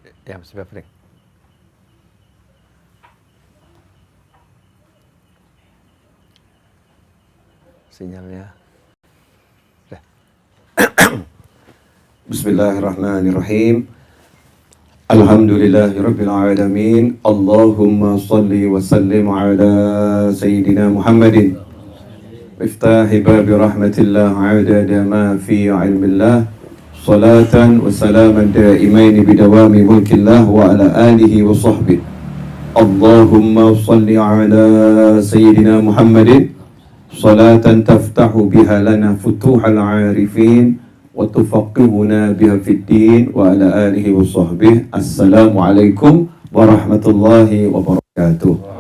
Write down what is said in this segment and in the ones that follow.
Ya, masih buffering. Sinyalnya. Bismillahirrahmanirrahim. Alhamdulillahirabbil alamin. Allahumma shalli wa sallim ala sayyidina Muhammadin miftahi babi rahmatillah adada ma fi ilmillah. Salatan wa salaman daimain bidawami mulkillah wa ala alihi wa sahbihi. Allahumma shalli ala sayyidina Muhammadin salatan taftahu biha lana futuhal arifin wa tufaqihuna biha fid din wa ala alihi wa sahbihi. Assalamualaikum warahmatullahi wabarakatuh.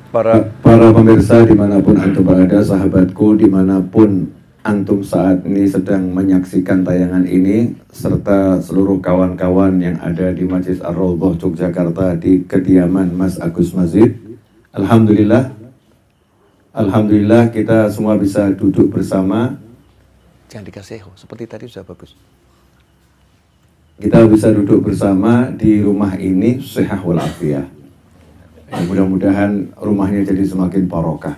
Para pemirsa dimanapun antum berada, sahabatku dimanapun antum saat ini sedang menyaksikan tayangan ini, serta seluruh kawan-kawan yang ada di Masjid Ar-Raudhah Yogyakarta di kediaman Mas Agus Masjid. Alhamdulillah kita semua bisa duduk bersama. Jangan dikasih echo, seperti tadi sudah bagus. Kita bisa duduk bersama di rumah ini shihah wal afiyah. Ya, mudah-mudahan rumahnya jadi semakin barokah.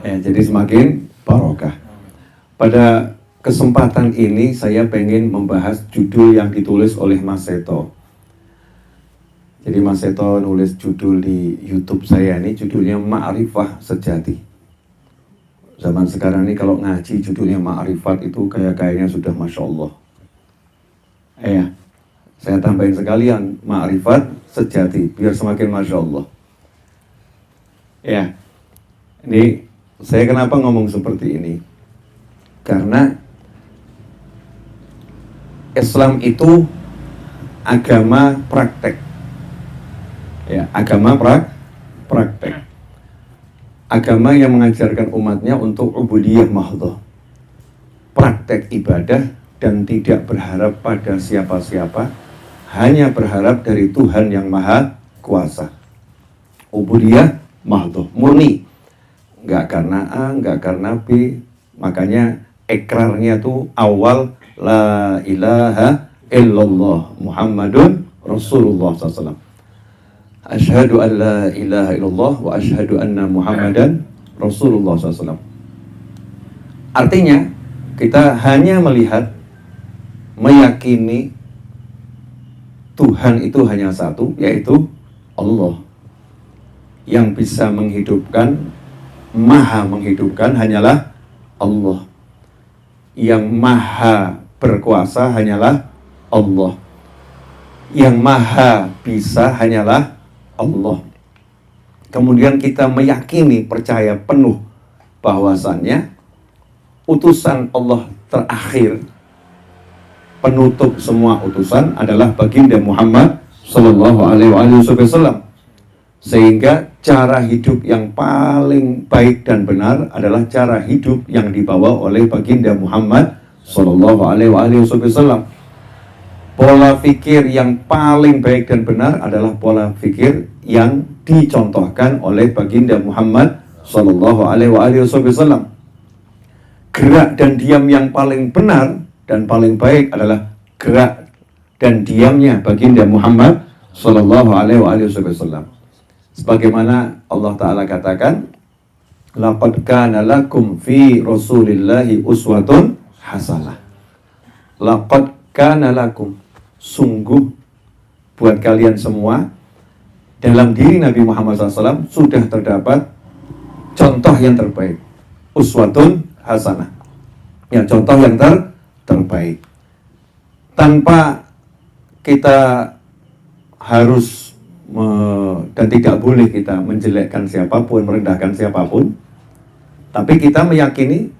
Ya, jadi semakin barokah. Pada kesempatan ini saya pengen membahas judul yang ditulis oleh Mas Seto. Jadi Mas Seto nulis judul di YouTube saya ini, judulnya Ma'rifah Sejati. Zaman sekarang ini kalau ngaji judulnya Ma'rifat itu kayaknya sudah Masya Allah. Ya, saya tambahin sekalian Ma'rifat Sejati biar semakin Masya Allah. Ya, ini saya kenapa ngomong seperti ini? Karena Islam itu agama praktek. Ya, agama praktek. Agama yang mengajarkan umatnya untuk ubudiyah mahdhah. Praktek ibadah dan tidak berharap pada siapa-siapa, hanya berharap dari Tuhan yang Maha Kuasa. Ubudiyah mahdhah, murni. Enggak karena A, enggak karena B. Makanya ikrarnya tuh awal la ilaha illallah Muhammadun Rasulullah SAW. Asyhadu an la ilaha illallah wa asyhadu anna Muhammadan Rasulullah SAW. Artinya kita hanya melihat, meyakini Tuhan itu hanya satu, yaitu Allah. Yang bisa menghidupkan, maha menghidupkan hanyalah Allah. Yang maha berkuasa hanyalah Allah. Yang maha bisa hanyalah Allah. Kemudian kita meyakini, percaya penuh bahwasannya utusan Allah terakhir, penutup semua utusan adalah baginda Muhammad Sallallahu Alaihi Wasallam. Sehingga cara hidup yang paling baik dan benar adalah cara hidup yang dibawa oleh baginda Muhammad Sallallahu Alaihi Wasallam. Pola pikir yang paling baik dan benar adalah pola pikir yang dicontohkan oleh baginda Muhammad Sallallahu Alaihi Wasallam. Gerak dan diam yang paling benar dan paling baik adalah gerak dan diamnya baginda Muhammad Sallallahu Alaihi Wasallam. Sebagaimana Allah Ta'ala katakan, laqad kana lakum fi Rasulillahi uswatun hasanah. Laqad kana lakum, sungguh buat kalian semua dalam diri Nabi Muhammad SAW sudah terdapat contoh yang terbaik, uswatun hasanah. Ya, contoh yang terbaik. Tanpa kita harus dan tidak boleh kita menjelekkan siapapun, merendahkan siapapun, tapi kita meyakini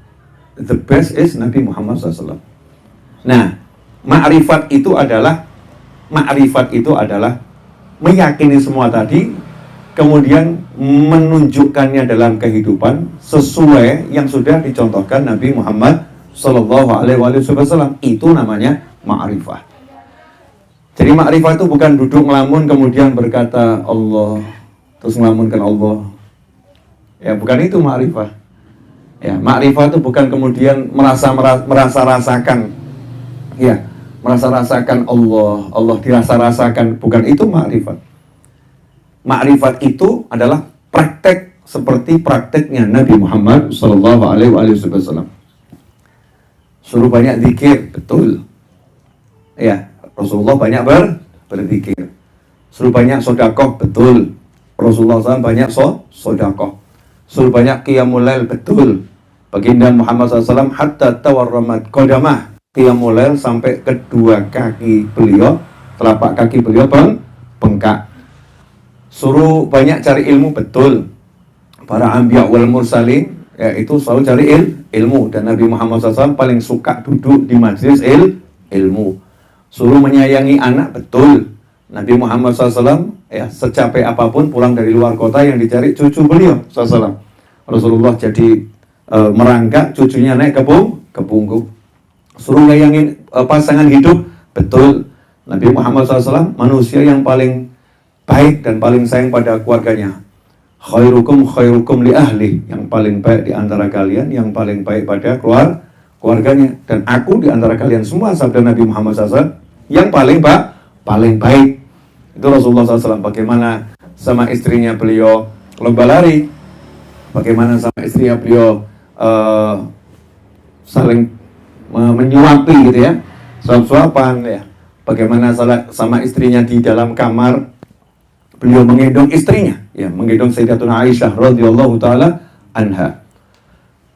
the best is Nabi Muhammad SAW. Nah, ma'rifat itu adalah meyakini semua tadi, kemudian menunjukkannya dalam kehidupan sesuai yang sudah dicontohkan Nabi Muhammad Sallallahu Alaihi Wasallam. Itu namanya ma'rifah. Jadi ma'rifah itu bukan duduk ngelamun kemudian berkata Allah, terus ngelamunkan Allah. Ya, bukan itu ma'rifah. Ya, ma'rifah itu bukan kemudian merasa rasakan, ya, merasa rasakan Allah dirasa-rasakan, bukan itu ma'rifat. Ma'rifat itu adalah praktek seperti prakteknya Nabi Muhammad Sallallahu Alaihi Wasallam. Suruh banyak zikir, betul. Ya, Rasulullah banyak berzikir. Suruh banyak sodakoh, betul. Rasulullah SAW banyak sodakoh. Suruh banyak qiyamul lail, betul. Baginda Muhammad SAW hatta tawarramat qadamah, qiyamul lail sampai kedua kaki beliau, telapak kaki beliau bengkak. Suruh banyak cari ilmu, betul. Para anbiya wal mursalin, ya, itu selalu cari ilmu, dan Nabi Muhammad SAW paling suka duduk di majelis ilmu. Suruh menyayangi anak, betul. Nabi Muhammad SAW, ya, secapek apapun pulang dari luar kota yang dicari cucu beliau SAW. Rasulullah jadi merangkak, cucunya naik ke punggung. Suruh nyayangin pasangan hidup, betul. Nabi Muhammad SAW manusia yang paling baik dan paling sayang pada keluarganya. Khairukum li ahli, yang paling baik di antara kalian, yang paling baik pada keluarganya. Dan aku di antara kalian semua, sabda Nabi Muhammad SAW, yang paling baik. Itu Rasulullah SAW. Bagaimana sama istrinya beliau lomba lari, bagaimana sama istrinya beliau saling menyuapi gitu ya, suap-suapan ya. Bagaimana sama istrinya di dalam kamar, beliau menggendong istrinya, ya, menggendong Sayyidatuna Aisyah radhiyallahu taala anha.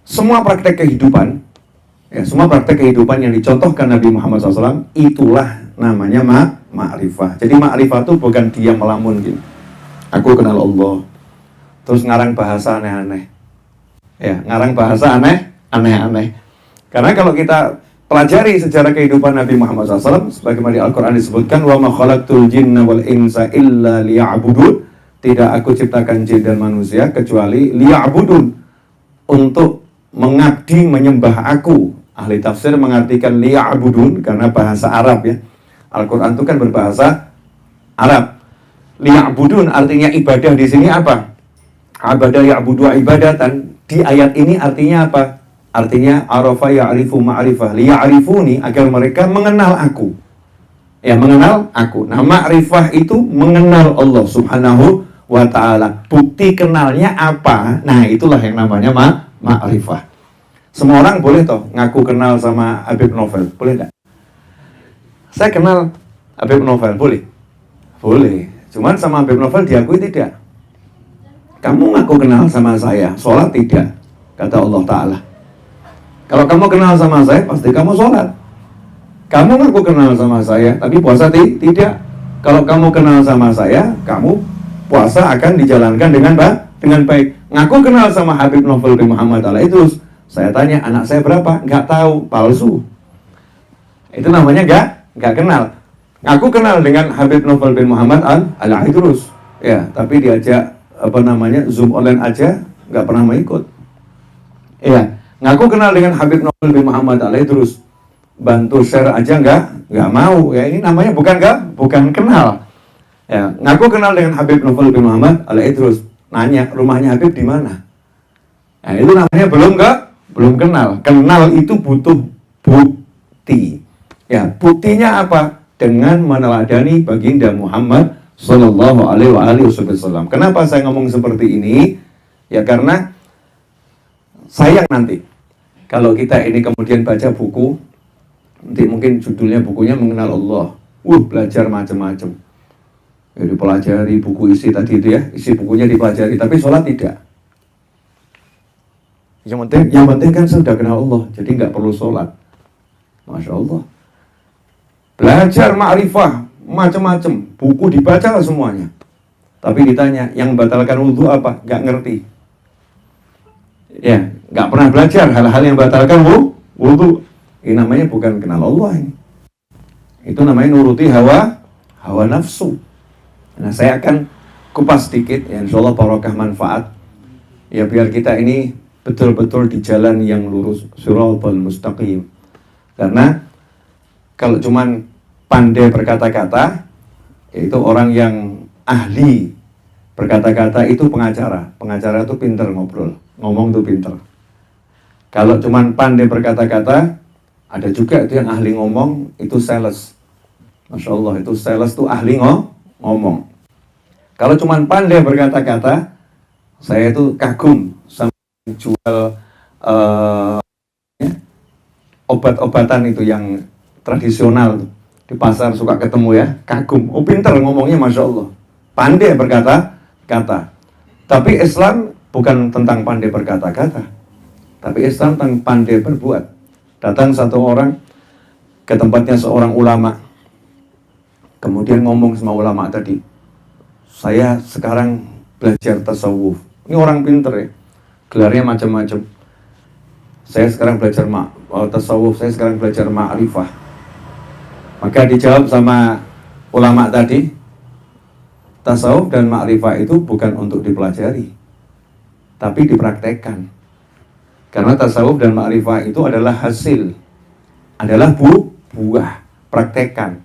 Semua praktek kehidupan, ya, semua praktek kehidupan yang dicontohkan Nabi Muhammad SAW, itulah namanya ma'rifah. Jadi ma'rifah itu bukan dia melamun gitu. Aku kenal Allah, terus ngarang bahasa aneh-aneh. Ya, ngarang bahasa aneh-aneh. Karena kalau kita pelajari sejarah kehidupan Nabi Muhammad SAW, sebagaimana di Al-Quran disebutkan, wa ma khalaqtul jinna wal insa illa liya'budun. Tidak aku ciptakan jin dan manusia kecuali liya'budun, untuk mengabdi, menyembah aku. Ahli tafsir mengartikan liya'budun karena bahasa Arab, ya. Al-Quran itu kan berbahasa Arab. Liya'budun artinya ibadah di sini apa? Abadah ya'budu ibadatan. Di ayat ini artinya apa? Artinya arafa ya'rifu ma'rifah, liya'rifuni, agar mereka mengenal aku. Ya, mengenal aku. Nah, ma'rifah itu mengenal Allah Subhanahu wa ta'ala. Bukti kenalnya apa? Nah, itulah yang namanya ma'rifah. Semua orang boleh toh ngaku kenal sama Habib Novel, boleh enggak? Saya kenal Habib Novel, boleh? Boleh. Cuman sama Habib Novel diakui tidak. Kamu ngaku kenal sama saya, sholat tidak, kata Allah Ta'ala. Kalau kamu kenal sama saya, pasti kamu sholat. Kamu ngaku kenal sama saya, tapi puasa tidak. Kalau kamu kenal sama saya, kamu puasa akan dijalankan dengan baik. Ngaku kenal sama Habib Novel bin Muhammad Al-Idrus, saya tanya, anak saya berapa? Nggak tahu, palsu. Itu namanya nggak kenal. Ngaku kenal dengan Habib Novel bin Muhammad Al-Idrus, ya, tapi diajak Zoom online aja nggak pernah mau ikut. Iya, ngaku kenal dengan Habib Novel bin Muhammad Al-Idrus, bantu share aja nggak mau. Ya, ini namanya bukan kenal. Ya, ngaku kenal dengan Habib Novel bin Muhammad Al-Idrus, nanya rumahnya Habib di mana. Nah, itu namanya belum kenal. Kenal itu butuh bukti. Ya, buktinya apa? Dengan meneladani baginda Muhammad Sallallahu Alaihi Wasallam. Kenapa saya ngomong seperti ini? Ya karena sayang nanti kalau kita ini kemudian baca buku, nanti mungkin judulnya bukunya mengenal Allah, belajar macam-macam. Ya, dipelajari buku isi tadi itu ya, isi bukunya dipelajari, tapi sholat tidak. Yang penting kan sudah kenal Allah, jadi nggak perlu sholat. Masya Allah. Belajar ma'rifah macam-macam, buku dibaca semuanya. Tapi ditanya, yang membatalkan wudhu apa? Nggak ngerti. Ya, nggak pernah belajar hal-hal yang membatalkan wudhu. Ini namanya bukan kenal Allah ini. Itu namanya nuruti hawa nafsu. Nah, saya akan kupas sedikit, ya, insya Allah barokah manfaat. Ya, biar kita ini betul-betul di jalan yang lurus, shiratal mustaqim. Karena kalau cuman pandai berkata-kata, itu orang yang ahli berkata-kata itu pengacara. Pengacara itu pinter ngobrol, ngomong itu pinter. Kalau cuman pandai berkata-kata, ada juga itu yang ahli ngomong, itu sales. Masya Allah, itu sales tuh ahli ngomong. Kalau cuman pandai berkata-kata, saya itu kagum sama jual obat-obatan itu yang tradisional di pasar suka ketemu ya, kagum. Oh pinter ngomongnya Masya Allah, pandai berkata-kata. Tapi Islam bukan tentang pandai berkata-kata, tapi Islam tentang pandai berbuat. Datang satu orang ke tempatnya seorang ulama, kemudian ngomong sama ulama tadi, saya sekarang belajar tasawuf. Ini orang pinter ya, gelarnya macam-macam. Saya sekarang belajar tasawuf, saya sekarang belajar ma'rifah. Maka dijawab sama ulama tadi, tasawuf dan ma'rifah itu bukan untuk dipelajari, tapi dipraktekkan. Karena tasawuf dan ma'rifah itu adalah hasil, adalah buah, praktekkan.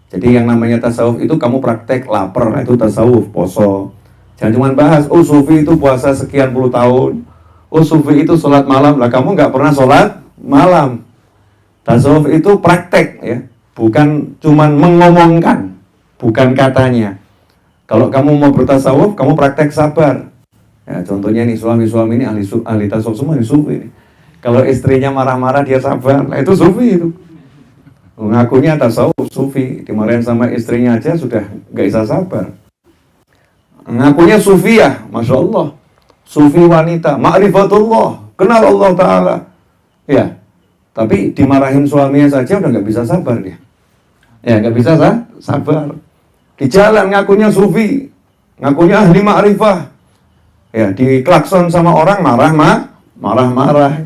Jadi yang namanya tasawuf itu kamu praktek lapar, itu tasawuf, poso. Jangan cuma bahas, oh sufi itu puasa sekian puluh tahun, oh sufi itu sholat malam, lah kamu nggak pernah sholat malam. Tasawuf itu praktek ya, bukan cuma mengomongkan, bukan katanya. Kalau kamu mau bertasawuf, kamu praktek sabar. Ya, contohnya nih suami-suami ini ahli tasawuf semua, ini sufi. Kalau istrinya marah-marah dia sabar, nah itu sufi itu. Ngakunya tasawuf sufi, dimarahin sama istrinya aja sudah nggak bisa sabar. Ngakunya sufiah, Masya Allah, sufi wanita, ma'rifatullah, kenal Allah Ta'ala. Ya, tapi dimarahin suaminya saja udah nggak bisa sabar dia. Ya, nggak bisa sabar. Di jalan ngakunya sufi, ngakunya ahli ma'rifah. Ya, di klakson sama orang marah-marah.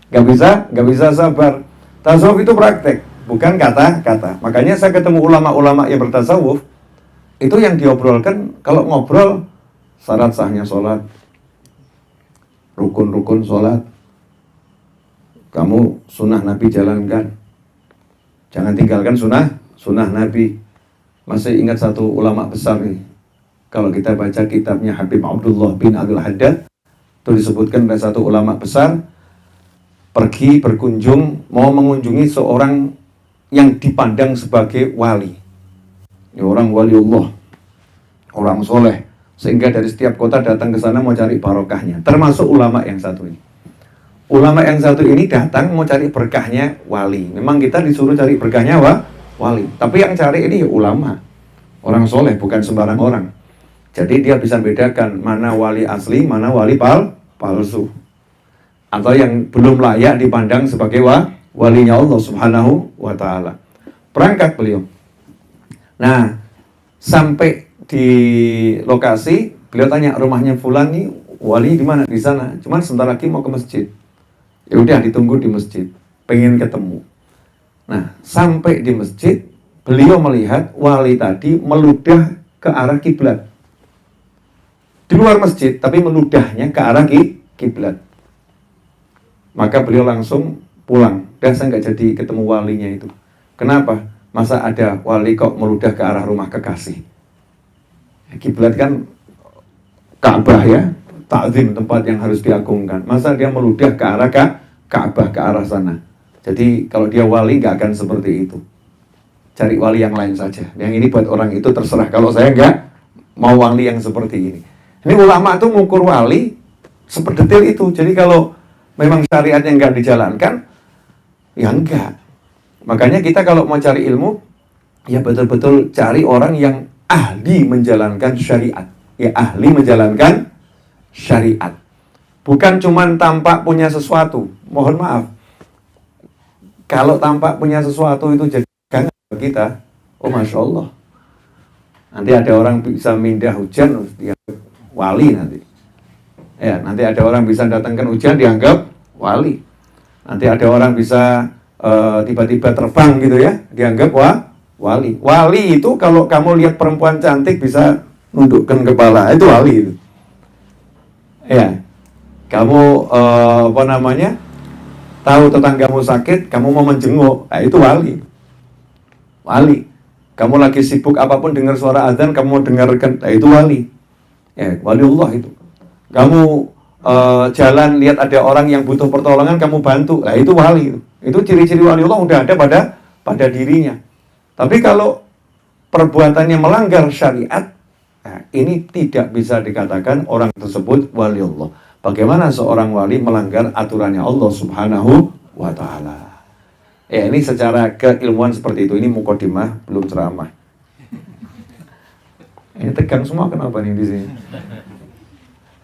Nggak bisa sabar. Tasawuf itu praktek, bukan kata-kata. Makanya saya ketemu ulama-ulama yang bertasawuf, itu yang diobrolkan, kalau ngobrol, syarat sahnya sholat, rukun-rukun sholat, kamu sunnah Nabi jalankan, jangan tinggalkan sunnah Nabi. Masih ingat satu ulama besar nih, kalau kita baca kitabnya Habib Abdullah bin Abdul Haddad, itu disebutkan ada satu ulama besar, pergi berkunjung, mau mengunjungi seorang yang dipandang sebagai wali. Ya, orang waliullah, orang soleh, sehingga dari setiap kota datang ke sana mau cari barokahnya. Termasuk ulama yang satu ini. Ulama yang satu ini datang mau cari berkahnya wali. Memang kita disuruh cari berkahnya wali, tapi yang cari ini ya ulama, orang soleh, bukan sembarang orang. Jadi dia bisa bedakan mana wali asli, mana wali palsu, atau yang belum layak dipandang sebagai walinya Allah Subhanahu wa Ta'ala. Berangkat beliau. Nah, sampai di lokasi, beliau tanya, rumahnya fulan nih, wali di mana? Di sana. Cuman sebentar lagi mau ke masjid. Ya udah, ditunggu di masjid. Pengen ketemu. Nah, sampai di masjid, beliau melihat wali tadi meludah ke arah kiblat. Di luar masjid, tapi meludahnya ke arah kiblat. Maka beliau langsung pulang. Dan saya nggak jadi ketemu walinya itu. Kenapa? Masa ada wali kok meludah ke arah rumah kekasih? Kiblat kan Ka'bah ya, ta'zim, tempat yang harus diagungkan. Masa dia meludah ke arah Ka'bah, ke arah sana? Jadi kalau dia wali nggak akan seperti itu. Cari wali yang lain saja. Yang ini buat orang itu terserah. Kalau saya nggak mau wali yang seperti ini. Ini ulama tuh mengukur wali seperdetail itu. Jadi kalau memang syariatnya nggak dijalankan, ya enggak. Makanya kita kalau mau cari ilmu, ya betul-betul cari orang yang ahli menjalankan syariat. Ya ahli menjalankan syariat. Bukan cuman tampak punya sesuatu. Mohon maaf. Kalau tampak punya sesuatu itu jadi kita, oh Masya Allah. Nanti ada orang bisa mindah hujan, dia wali nanti. Ya, nanti ada orang bisa datangkan hujan, dianggap wali. Nanti ada orang bisa tiba-tiba terbang gitu ya, dianggap wali. Wali itu kalau kamu lihat perempuan cantik bisa nundukkan kepala, itu wali itu. Ya, kamu tahu tetanggamu sakit, kamu mau menjenguk, nah, itu wali. Wali. Kamu lagi sibuk apapun dengar suara azan, kamu mau dengarkan, nah, itu wali. Ya, waliullah itu. Kamu jalan lihat ada orang yang butuh pertolongan kamu bantu, lah itu wali. Itu ciri-ciri wali Allah udah ada pada dirinya. Tapi kalau perbuatannya melanggar syariat, nah, ini tidak bisa dikatakan orang tersebut wali Allah. Bagaimana seorang wali melanggar aturannya Allah Subhanahu wa Ta'ala? Ya, ini secara keilmuan seperti itu. Ini mukadimah, belum ceramah. Ini tegang semua, kenapa nih di sini?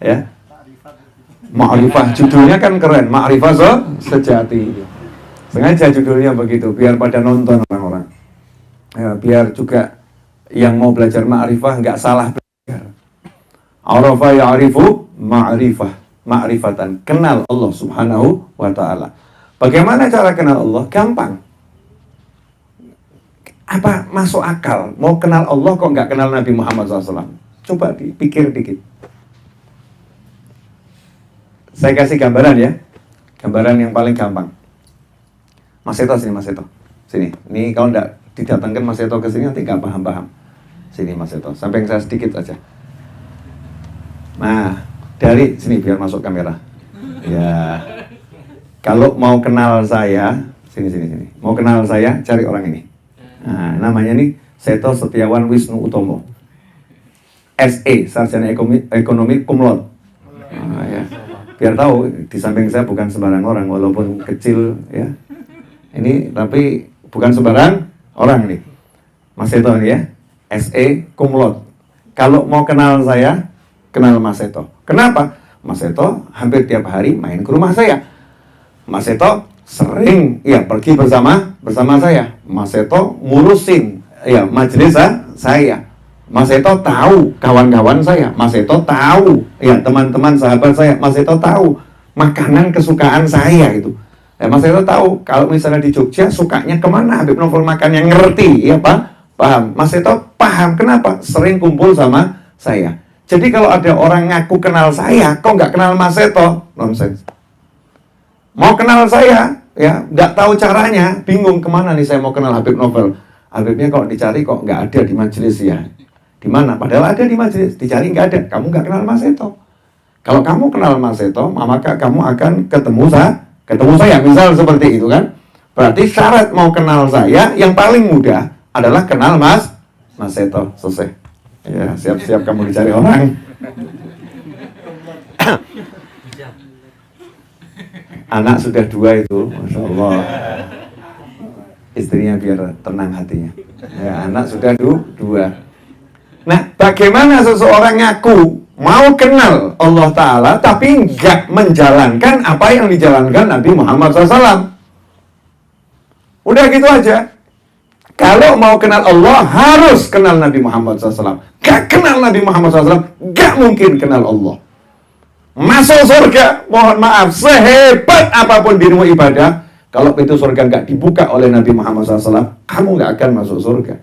Ya, Ma'rifah, judulnya kan keren, Ma'rifah sejati. Sengaja judulnya begitu, biar pada nonton orang-orang. Ya, biar juga yang mau belajar ma'rifah nggak salah belajar. Arafa ya'rifu ma'rifatan. Kenal Allah Subhanahu wa Ta'ala. Bagaimana cara kenal Allah? Gampang. Apa masuk akal? Mau kenal Allah kok nggak kenal Nabi Muhammad SAW? Coba dipikir dikit. Saya kasih gambaran ya. Gambaran yang paling gampang. Mas Seto sini, Mas Seto. Sini. Ini kalau nggak didatangkan Mas Seto ke sini nanti nggak paham-paham. Sini Mas Seto. Samping saya sedikit aja. Nah, dari sini biar masuk kamera. Ya. Kalau mau kenal saya, sini. Mau kenal saya, cari orang ini. Nah, namanya nih Seto Setiawan Wisnu Utomo. SE, Sarjana Ekonomi Cum Laude. Nah, ya. Biar tahu di samping saya bukan sembarang orang, walaupun kecil ya. Ini tapi bukan sembarang orang nih. Mas Seto ini ya, SE Cum Laude. Kalau mau kenal saya, kenal Mas Seto. Kenapa? Mas Seto hampir tiap hari main ke rumah saya. Mas Seto sering ya pergi bersama saya. Mas Seto ngurusin ya majelis saya. Mas Seto tahu kawan-kawan saya. Mas Seto tahu ya teman-teman sahabat saya. Mas Seto tahu makanan kesukaan saya itu. Ya, Mas Seto tahu kalau misalnya di Jogja sukanya kemana Habib Novel makan, yang ngerti ya Pak. Paham. Mas Seto paham kenapa sering kumpul sama saya. Jadi kalau ada orang ngaku kenal saya, kok nggak kenal Mas Seto? Nonsense. Mau kenal saya, ya nggak tahu caranya, bingung kemana nih saya mau kenal Habib Novel. Habibnya kalau dicari kok nggak ada di majelis ya. Di mana? Padahal ada di majelis, dicari nggak ada. Kamu nggak kenal Mas Seto. Kalau kamu kenal Mas Seto, maka kamu akan ketemu saya, misal seperti itu kan. Berarti syarat mau kenal saya yang paling mudah adalah kenal Mas Seto. Selesai. Ya, siap-siap kamu dicari orang. Anak sudah 2 itu, Masya Allah. Istrinya biar tenang hatinya. Ya, anak sudah 2. Nah, bagaimana seseorang ngaku mau kenal Allah Ta'ala tapi nggak menjalankan apa yang dijalankan Nabi Muhammad SAW? Udah gitu aja. Kalau mau kenal Allah harus kenal Nabi Muhammad SAW. Gak kenal Nabi Muhammad SAW, gak mungkin kenal Allah. Masuk surga, mohon maaf, sehebat apapun dirimu ibadah, kalau pintu surga nggak dibuka oleh Nabi Muhammad SAW, kamu nggak akan masuk surga.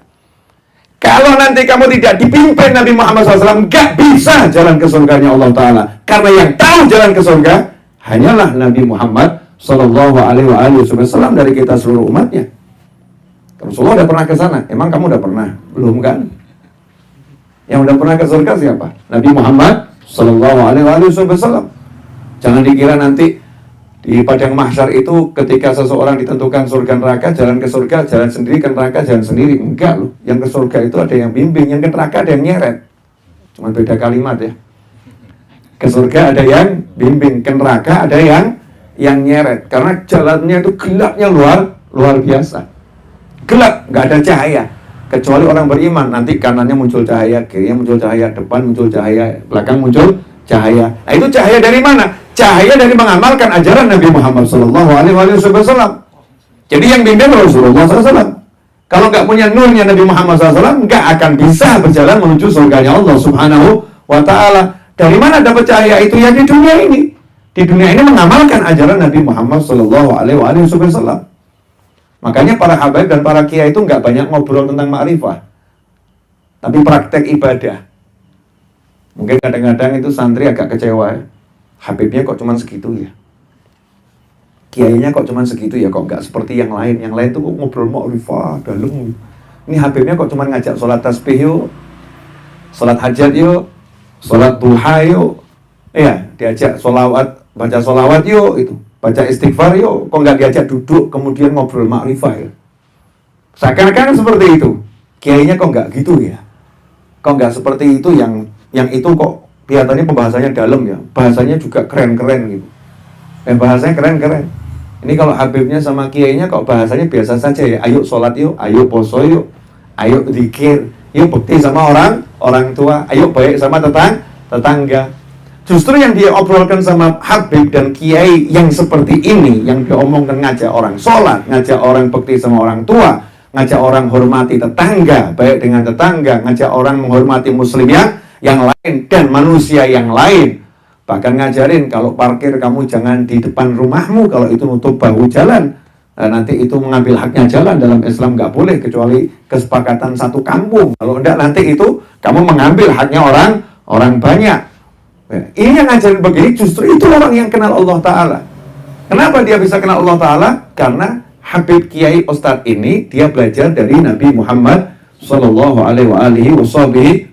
Kalau nanti kamu tidak dipimpin Nabi Muhammad SAW, nggak bisa jalan ke surganya Allah Ta'ala. Karena yang tahu jalan ke surga hanyalah Nabi Muhammad SAW dari kita seluruh umatnya. Rasulullah udah pernah ke sana, emang kamu udah pernah? Belum kan? Yang udah pernah ke surga siapa? Nabi Muhammad SAW. Jangan dikira nanti di padang mahsyar itu ketika seseorang ditentukan surga neraka, jalan ke surga, jalan sendiri, ke neraka jalan sendiri. Enggak loh, yang ke surga itu ada yang bimbing, yang ke neraka ada yang nyeret. Cuma beda kalimat ya. Ke surga ada yang bimbing, ke neraka ada yang nyeret. Karena jalannya itu gelapnya luar biasa. Gelap, nggak ada cahaya. Kecuali orang beriman, nanti kanannya muncul cahaya, kirinya muncul cahaya, depan muncul cahaya, belakang muncul cahaya. Nah itu cahaya dari mana? Cahaya dari mengamalkan ajaran Nabi Muhammad SAW. Jadi yang bimbing Rasulullah SAW. Kalau nggak punya nurnya Nabi Muhammad SAW, nggak akan bisa berjalan menuju surganya Allah Subhanahu wa Ta'ala. Dari mana dapat cahaya itu? Ya di dunia ini. Di dunia ini mengamalkan ajaran Nabi Muhammad SAW. Makanya para habaib dan para kiai itu nggak banyak ngobrol tentang ma'rifah, tapi praktek ibadah. Mungkin kadang-kadang itu santri agak kecewa ya. Habibnya kok cuman segitu ya, kiainya kok cuman segitu ya, kok nggak seperti yang lain. Yang lain tuh ngobrol ma'rifah dalam. Ini habibnya kok cuman ngajak sholat tasbih yuk, sholat hajat yuk, sholat duha yuk, Iya, diajak sholawat, baca sholawat yuk, itu. Baca istighfar yuk, kok nggak diajak duduk, kemudian ngobrol makrifah ya. Seakan-akan seperti itu. Kiainya kok nggak gitu ya. Kok nggak seperti itu, yang itu kok kelihatannya pembahasannya dalam ya. Bahasanya juga keren-keren gitu. Bahasanya keren-keren. Ini kalau Habibnya sama kiainya kok bahasanya biasa saja ya. Ayo sholat yuk, ayo poso yuk, ayo zikir, yuk bekti sama orang tua, ayo baik sama tetangga. Justru yang dia obrolkan sama Habib dan kiai yang seperti ini, yang dia omongkan, ngajak orang sholat, ngajak orang bekti sama orang tua, ngajak orang hormati tetangga, baik dengan tetangga, ngajak orang menghormati muslim yang lain dan manusia yang lain. Bahkan ngajarin kalau parkir kamu jangan di depan rumahmu, kalau itu nutup bahu jalan. Nanti itu mengambil haknya jalan, dalam Islam nggak boleh kecuali kesepakatan satu kampung. Kalau enggak nanti itu kamu mengambil haknya orang banyak. Ini yang ngajarin begini, justru itu orang yang kenal Allah Ta'ala. Kenapa dia bisa kenal Allah Ta'ala? Karena Habib Kiai Ustadz ini dia belajar dari Nabi Muhammad Sallallahu Alaihi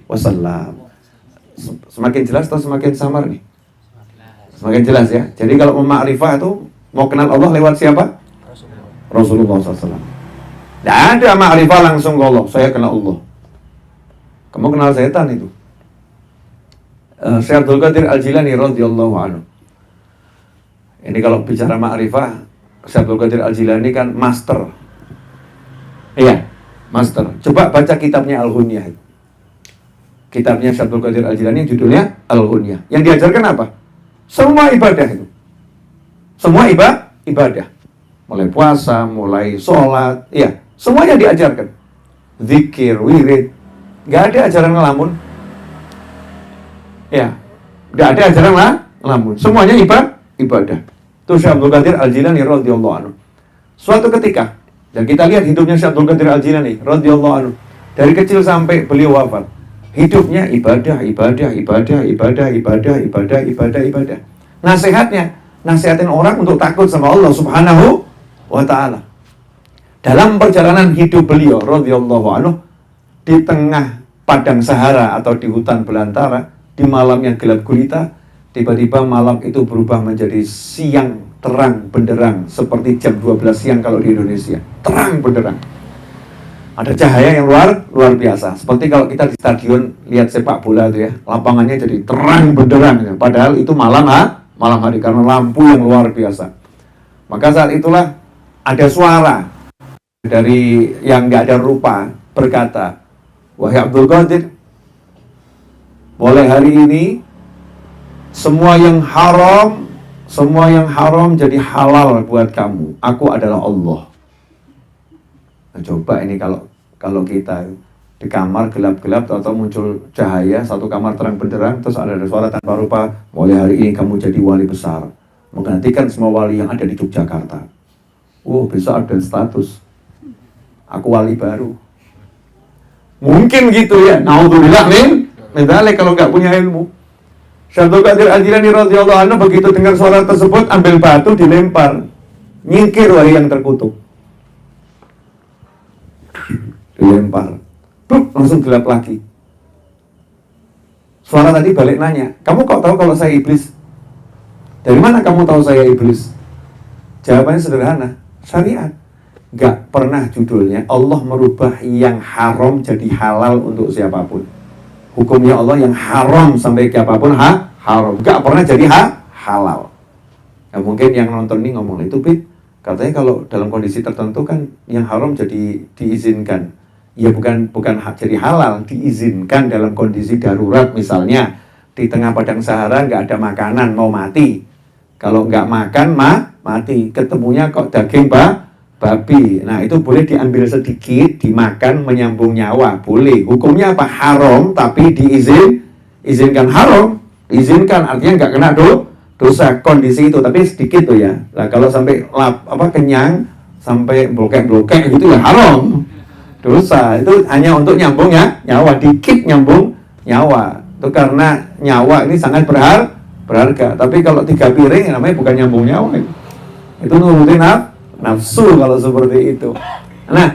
Wasallam. Semakin jelas atau semakin samar nih? Semakin jelas ya. Jadi kalau mau ma'rifah itu mau kenal Allah lewat siapa? Rasulullah SAW. Tidak ada ma'rifah langsung ke Allah. Saya kenal Allah. Kamu kenal setan itu. Syekh Abdul Qadir Al-Jilani radhiyallahu anhu. Ini kalau bicara ma'rifah, Syekh Abdul Qadir Al-Jilani kan master. Iya, master. Coba baca kitabnya Al-Ghunyah. Kitabnya Syekh Abdul Qadir Al-Jilani judulnya Al-Ghunyah. Yang diajarkan apa? Semua ibadah itu. Semua ibadah. Mulai puasa, mulai sholat, ya, semuanya diajarkan. Zikir, wirid. Gak ada ajaran ngelamun. Ya, gak ada ajaran ngelamun. Semuanya ibadah. Itu Syekh Abdul Qadir Al-Jilani radhiyallahu anhu. Suatu ketika, dan kita lihat hidupnya Syekh Abdul Qadir Al-Jilani radhiyallahu anhu. Dari kecil sampai beliau wafat. Hidupnya ibadah. Nasihatin orang untuk takut sama Allah Subhanahu wa Ta'ala. Dalam perjalanan hidup beliau radhiyallahu anhu, di tengah padang Sahara atau di hutan belantara, di malam yang gelap gulita, tiba-tiba malam itu berubah menjadi siang terang benderang, seperti jam 12 siang kalau di Indonesia. Terang benderang. Ada cahaya yang luar biasa. Seperti kalau kita di stadion lihat sepak bola itu ya, lapangannya jadi terang benderang. Padahal itu malam hari karena lampu yang luar biasa. Maka saat itulah ada suara dari yang nggak ada rupa berkata, "Wahai Abdul Qadir, mulai hari ini semua yang haram jadi halal buat kamu. Aku adalah Allah." Nah, coba ini kalau kita di kamar gelap-gelap atau muncul cahaya, satu kamar terang benderang, terus ada suara tanpa rupa, mulai hari ini kamu jadi wali besar, menggantikan semua wali yang ada di Yogyakarta. Besok ada status, aku wali baru. Mungkin gitu ya. Naudzubillah min dzalik kalau nggak punya ilmu. Syekh Abdul Qadir Al-Jilani radhiyallahu anhu begitu dengar suara tersebut, ambil batu dilempar, nyingkir wahai yang terkutuk. Dilempar, langsung gelap lagi. Suara tadi balik nanya, "Kamu kok tahu kalau saya iblis?" "Dari mana kamu tahu saya iblis?" Jawabannya sederhana, syariat. Gak pernah judulnya Allah merubah yang haram jadi halal untuk siapapun. Hukumnya Allah yang haram sampai ke apapun haram. Gak pernah jadi halal. Nah, mungkin yang nonton ini ngomong itu, katanya kalau dalam kondisi tertentu kan yang haram jadi diizinkan. Ya bukan jadi halal, diizinkan dalam kondisi darurat. Misalnya di tengah padang Sahara nggak ada makanan, mau mati. Kalau nggak makan mati. Ketemunya kok daging babi. Nah itu boleh diambil sedikit, dimakan, menyambung nyawa, boleh. Hukumnya apa? Haram, tapi diizinkan. Haram, diizinkan artinya nggak kena dosa kondisi itu, tapi sedikit tuh ya. Nah kalau sampai kenyang, sampai blokek gitu ya haram. Dosa itu hanya untuk nyambung nyawa, dikit nyambung nyawa. Itu karena nyawa ini sangat berharga. Tapi kalau 3 piring namanya bukan nyambung nyawa. Itu nurutin nafsu kalau seperti itu. Nah,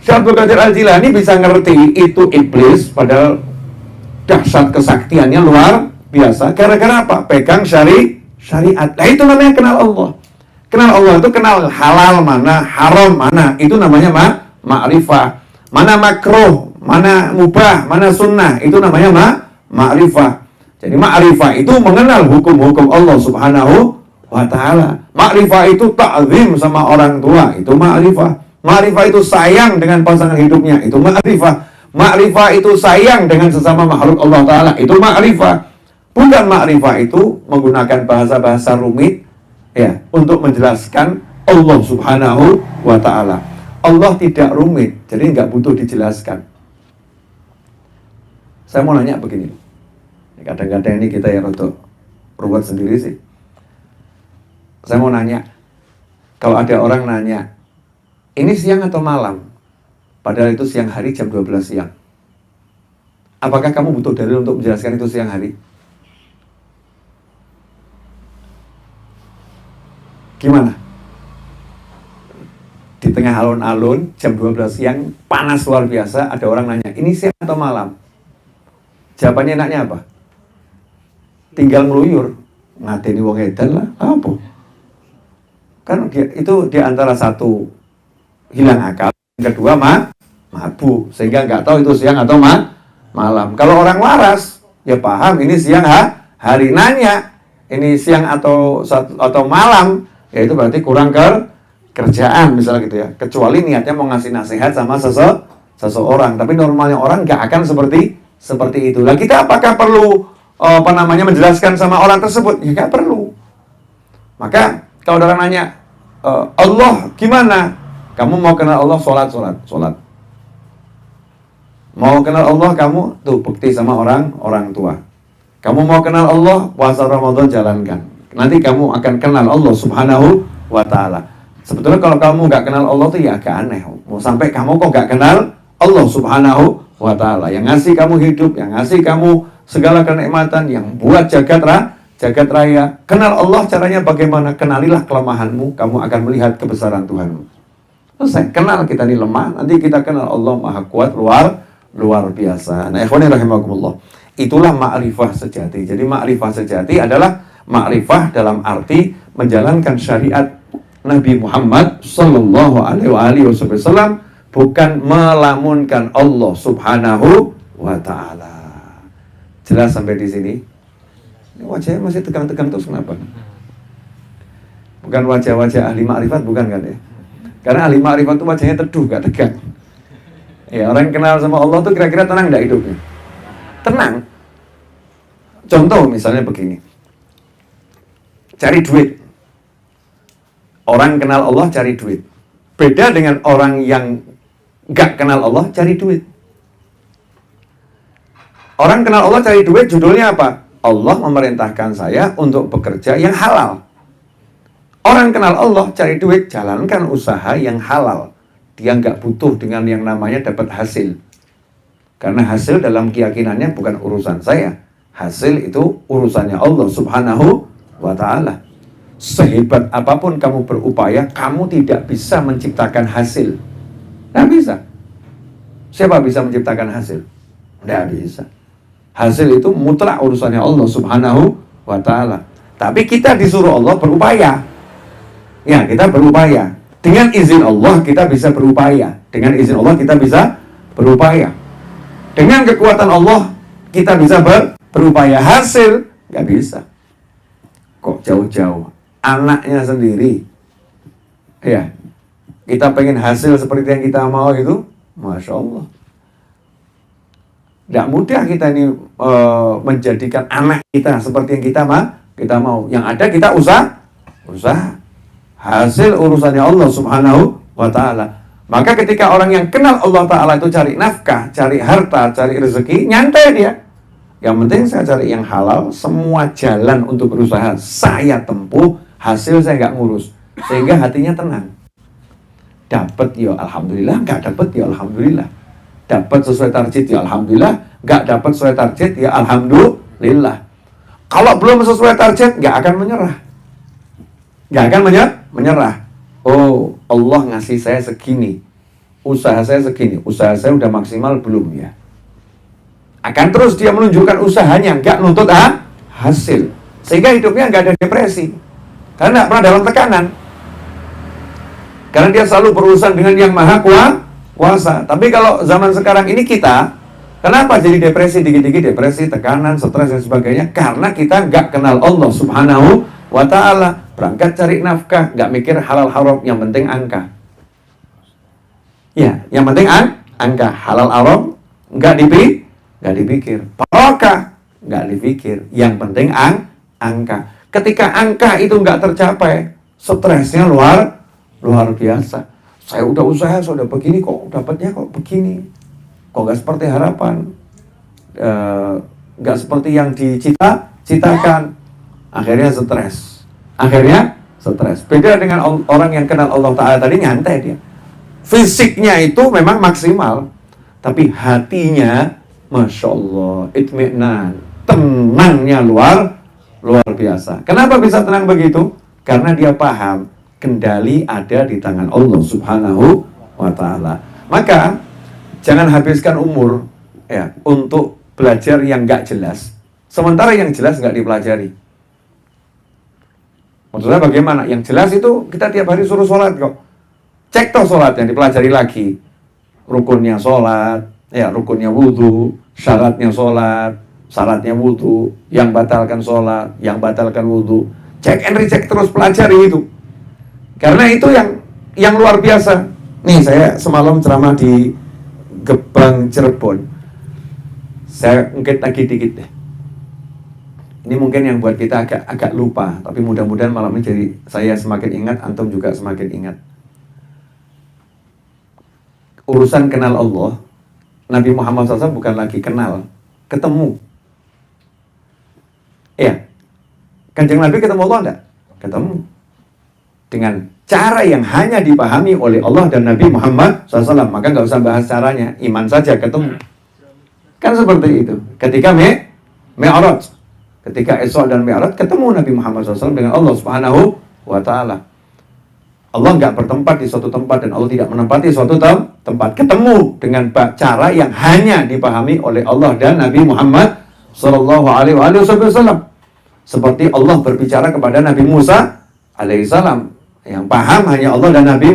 Syekh Abdul Qadir Al-Jilani bisa ngerti itu iblis, padahal dahsyat kesaktiannya biasa. Gara-gara apa? Pegang syariat. Nah itu namanya kenal Allah. Kenal Allah itu kenal halal mana, haram mana. Itu namanya ma'rifah. Mana makruh, mana mubah, mana sunnah. Itu namanya ma'rifah. Jadi ma'rifah itu mengenal hukum-hukum Allah subhanahu wa ta'ala. Ma'rifah itu ta'zim sama orang tua. Itu ma'rifah. Ma'rifah itu sayang dengan pasangan hidupnya. Itu ma'rifah. Ma'rifah itu sayang dengan sesama makhluk Allah ta'ala. Itu ma'rifah. Bukan ma'rifah itu menggunakan bahasa-bahasa rumit ya untuk menjelaskan Allah subhanahu wa ta'ala. Allah tidak rumit, jadi nggak butuh dijelaskan. Saya mau nanya begini. Kadang-kadang ini kita ya untuk ruwet sendiri sih. Saya mau nanya, kalau ada orang nanya, ini siang atau malam? Padahal itu siang hari jam 12 siang. Apakah kamu butuh dalil untuk menjelaskan itu siang hari? Gimana? Di tengah alun-alun, jam 12 siang, panas luar biasa, ada orang nanya, ini siang atau malam? Jawabannya enaknya apa? Tinggal ngeluyur, ngadeni wong edan lah, apa? Kan itu di antara satu hilang akal, yang kedua mabuk, sehingga nggak tahu itu siang atau malam. Kalau orang waras, ya paham ini siang hari, nanya ini siang atau malam, ya itu berarti kurang kerjaan misalnya gitu ya. Kecuali niatnya mau ngasih nasihat sama seseorang, tapi normalnya orang nggak akan seperti itu. Lah kita apakah perlu menjelaskan sama orang tersebut? Ya nggak perlu. Maka kalau orang nanya Allah gimana? Kamu mau kenal Allah, sholat. Mau kenal Allah, kamu tuh bukti sama orang tua. Kamu mau kenal Allah, puasa Ramadan jalankan. Nanti kamu akan kenal Allah subhanahu wa ta'ala. Sebetulnya kalau kamu nggak kenal Allah tuh ya agak aneh. Mau sampai kamu kok nggak kenal Allah subhanahu wa ta'ala. Yang ngasih kamu hidup, yang ngasih kamu segala kenikmatan, yang buat jagat raya. Kenal Allah caranya bagaimana? Kenalilah kelemahanmu, kamu akan melihat kebesaran Tuhanmu. Selesai, kenal kita ini lemah, nanti kita kenal Allah maha kuat, luar biasa. Nah, ikhwani rahimakumullah. Itulah ma'rifah sejati. Jadi ma'rifah sejati adalah ma'rifah dalam arti menjalankan syariat Nabi Muhammad sallallahu alaihi wasallam, bukan melamunkan Allah subhanahu wa ta'ala. Jelas sampai di sini? Ini wajahnya masih tegang-tegang terus kenapa? Bukan wajah-wajah ahli ma'rifat, bukan kan ya? Karena ahli ma'rifat itu wajahnya teduh, gak tegang. Ya, orang yang kenal sama Allah tuh kira-kira tenang gak hidupnya? Tenang. Contoh misalnya begini. Cari duit. Orang kenal Allah cari duit. Beda dengan orang yang gak kenal Allah cari duit. Orang kenal Allah cari duit, judulnya apa? Allah memerintahkan saya untuk bekerja yang halal. Orang kenal Allah cari duit, jalankan usaha yang halal. Dia nggak butuh dengan yang namanya dapat hasil. Karena hasil dalam keyakinannya bukan urusan saya. Hasil itu urusannya Allah subhanahu wa ta'ala. Sehebat apapun kamu berupaya, kamu tidak bisa menciptakan hasil. Nggak bisa. Siapa bisa menciptakan hasil? Nggak bisa. Hasil itu mutlak urusannya Allah subhanahu wa ta'ala. Tapi kita disuruh Allah berupaya. Ya, kita berupaya. Dengan izin Allah kita bisa berupaya. Dengan izin Allah kita bisa berupaya. Dengan kekuatan Allah kita bisa berupaya. Hasil nggak bisa. Kok jauh-jauh? Anaknya sendiri. Ya, kita pengen hasil seperti yang kita mau itu, Masya Allah. Tidak mudah kita ini menjadikan anak kita seperti yang kita mau. Yang ada kita usaha. Hasil urusannya Allah subhanahu wa ta'ala. Maka ketika orang yang kenal Allah ta'ala itu cari nafkah, cari harta, cari rezeki, nyantai dia. Yang penting saya cari yang halal, semua jalan untuk berusaha saya tempuh, hasil saya nggak ngurus. Sehingga hatinya tenang. Dapat ya alhamdulillah, nggak dapat ya alhamdulillah. Dapat sesuai target ya alhamdulillah, nggak dapat sesuai target ya alhamdulillah. Kalau belum sesuai target nggak akan menyerah. Nggak akan menyerah. Oh, Allah ngasih saya segini, usaha saya segini, usaha saya udah maksimal belum ya? Akan terus dia menunjukkan usahanya, nggak nuntut hasil. Sehingga hidupnya nggak ada depresi. Karena nggak pernah dalam tekanan. Karena dia selalu berurusan dengan yang maha kuasa. Tapi kalau zaman sekarang ini kita, kenapa jadi depresi, dikit-dikit depresi, tekanan, stres dan sebagainya? Karena kita nggak kenal Allah Subhanahu wa ta'ala. Berangkat cari nafkah, nggak mikir halal haram, yang penting angka. Ya, yang penting angka. Halal haram nggak dipikir. Barokah nggak dipikir. Yang penting angka. Ketika angka itu nggak tercapai, stresnya luar biasa. Saya udah usaha, saya udah begini, kok dapatnya kok begini, kok nggak seperti harapan, nggak seperti yang dicita-citakan. Akhirnya stres. Beda dengan orang yang kenal Allah Ta'ala tadi, nyantai dia. Fisiknya itu memang maksimal, tapi hatinya, Masya Allah, itmi'nan, tenangnya luar biasa. Kenapa bisa tenang begitu? Karena dia paham kendali ada di tangan Allah Subhanahu wa ta'ala. Maka jangan habiskan umur ya untuk belajar yang nggak jelas, sementara yang jelas nggak dipelajari. Maksudnya bagaimana? Yang jelas itu kita tiap hari suruh sholat kok. Cek toh sholat yang dipelajari lagi. Rukunnya sholat, ya rukunnya wudhu, syaratnya sholat, syaratnya wudhu, yang batalkan sholat, yang batalkan wudhu. Cek and recheck terus, pelajari itu. Karena itu yang luar biasa. Nih, saya semalam ceramah di Gebang Cirebon. Saya ungkit lagi dikit deh. Ini mungkin yang buat kita agak lupa, tapi mudah-mudahan malam ini jadi saya semakin ingat, antum juga semakin ingat. Urusan kenal Allah, Nabi Muhammad SAW bukan lagi kenal, ketemu. Iya, Kanjeng Nabi ketemu Allah enggak? Ketemu. Dengan cara yang hanya dipahami oleh Allah dan Nabi Muhammad SAW. Maka nggak usah bahas caranya, iman saja ketemu. Kan seperti itu. Ketika Mi'raj, ketika Isra dan Mi'raj, ketemu Nabi Muhammad SAW dengan Allah Subhanahu wa ta'ala. Allah nggak bertempat di suatu tempat dan Allah tidak menempati suatu tempat. Ketemu dengan cara yang hanya dipahami oleh Allah dan Nabi Muhammad SAW. Seperti Allah berbicara kepada Nabi Musa alaihissalam, yang paham hanya Allah dan Nabi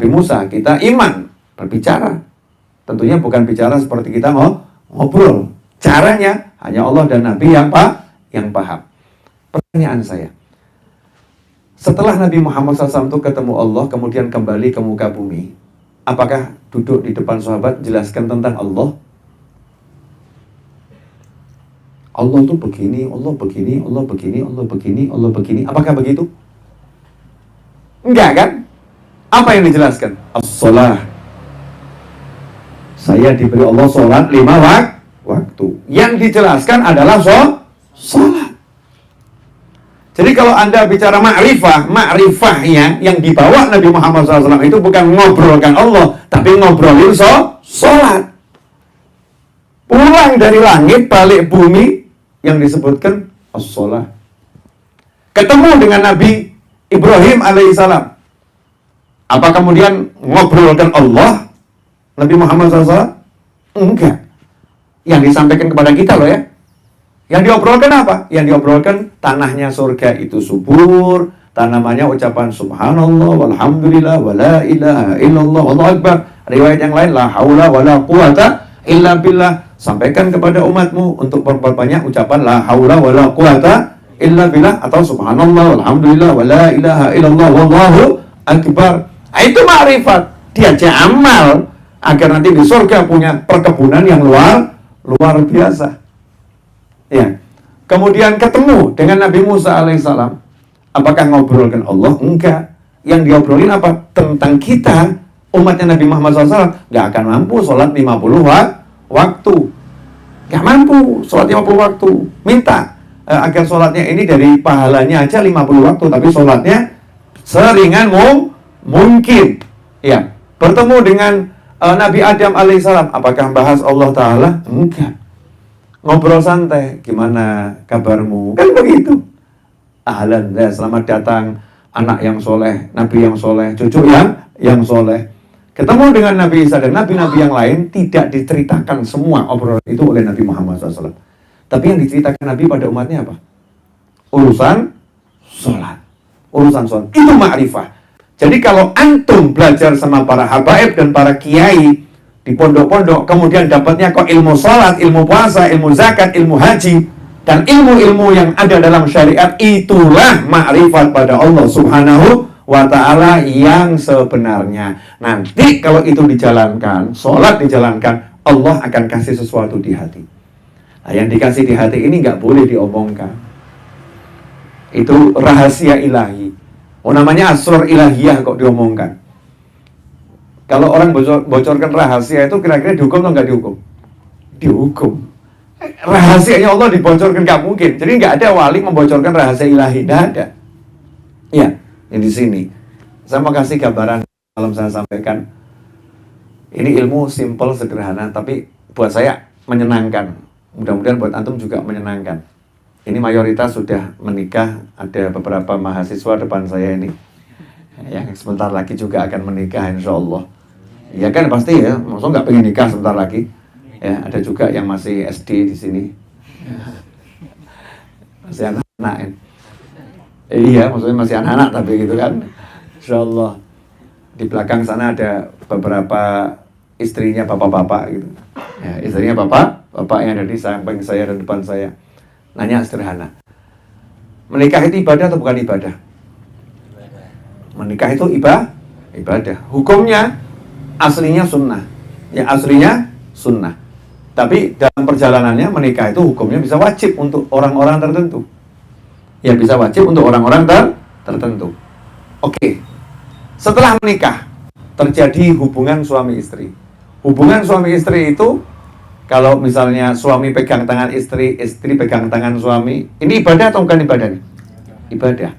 Musa. Kita iman, berbicara. Tentunya bukan bicara seperti kita ngobrol. Caranya hanya Allah dan Nabi yang paham. Pertanyaan saya, setelah Nabi Muhammad SAW itu ketemu Allah, kemudian kembali ke muka bumi, apakah duduk di depan sahabat jelaskan tentang Allah? Allah itu begini, Allah begini, Allah begini, Allah begini, Allah begini. Apakah begitu? Enggak kan? Apa yang dijelaskan? As-shalah. Saya diberi Allah sholat 5 waktu. Yang dijelaskan adalah sholat. Jadi kalau Anda bicara ma'rifahnya yang dibawa Nabi Muhammad SAW itu bukan ngobrolkan Allah, tapi ngobrolin sholat. Pulang dari langit, balik bumi, yang disebutkan as-shalah. Ketemu dengan Nabi Ibrahim alaihissalam. Apa kemudian ngobrolkan Allah Nabi Muhammad SAW? Enggak. Yang disampaikan kepada kita loh ya. Yang diobrolkan apa? Yang diobrolkan tanahnya surga itu subur, tanamannya ucapan subhanallah walhamdulillah wala ilaha illallah wallahu akbar. Riwayat yang lain la haula wala quwata illa billah. Sampaikan kepada umatmu untuk memperbanyak ucapan la haula wala quwata illa billah atau subhanallah walhamdulillah wala ilaha illallah wallahu akbar. Itu ma'rifat. Diajak amal agar nanti di surga punya perkebunan yang luar biasa. Ya. Kemudian ketemu dengan Nabi Musa alaihissalam. Apakah ngobrolkan Allah? Enggak. Yang diobrolin apa? Tentang kita, umatnya Nabi Muhammad SAW. Gak akan mampu sholat 50 waktu. Gak mampu sholat 50 waktu. Minta agar sholatnya ini dari pahalanya aja 50 waktu, tapi sholatnya seringan mungkin. Ya. Bertemu dengan Nabi Adam alaihissalam. Apakah bahas Allah Ta'ala? Enggak. Ngobrol santai, gimana kabarmu? Kan begitu. Ahlan, ya, selamat datang anak yang soleh, nabi yang soleh, cucu yang soleh. Ketemu dengan Nabi Isa dan nabi-nabi yang lain, tidak diceritakan semua obrolan itu oleh Nabi Muhammad SAW. Tapi yang diceritakan Nabi pada umatnya apa? Urusan sholat. Urusan sholat. Itu ma'rifah. Jadi kalau antum belajar sama para habaib dan para kiai di pondok-pondok, kemudian dapatnya kok ilmu sholat, ilmu puasa, ilmu zakat, ilmu haji, dan ilmu-ilmu yang ada dalam syariat, itulah ma'rifat pada Allah Subhanahu wa ta'ala yang sebenarnya. Nanti kalau itu dijalankan, sholat dijalankan, Allah akan kasih sesuatu di hati. Nah, yang dikasih di hati ini nggak boleh diomongkan. Itu rahasia ilahi. Oh, namanya asrar ilahiyah kok diomongkan. Kalau orang bocorkan rahasia itu kira-kira dihukum atau nggak dihukum? Dihukum. Rahasianya Allah dibocorkan nggak mungkin. Jadi nggak ada wali membocorkan rahasia ilahi, nggak ada. Ya, yang di sini. Saya mau kasih gambaran malam saya sampaikan. Ini ilmu simple, sederhana, tapi buat saya menyenangkan. Mudah-mudahan buat antum juga menyenangkan. Ini mayoritas sudah menikah, ada beberapa mahasiswa depan saya ini yang sebentar lagi juga akan menikah insya Allah. Ya kan pasti ya, maksudnya nggak pengen nikah sebentar lagi. Ya, ada juga yang masih SD di sini, masih anak-anak ya. Iya, maksudnya masih anak-anak tapi gitu kan. Insya Allah. Di belakang sana ada beberapa istrinya bapak-bapak gitu. Ya, istrinya bapak yang ada di samping saya dan depan saya. Nanya sederhana. Menikah itu ibadah atau bukan ibadah? Menikah itu ibadah. Hukumnya aslinya sunnah. Ya, aslinya sunnah. Tapi dalam perjalanannya menikah itu hukumnya bisa wajib untuk orang-orang tertentu. Ya, bisa wajib untuk orang-orang tertentu. Oke. Setelah menikah terjadi hubungan suami istri. Hubungan suami istri itu kalau misalnya suami pegang tangan istri, istri pegang tangan suami, ini ibadah atau bukan ibadah nih? Ibadah.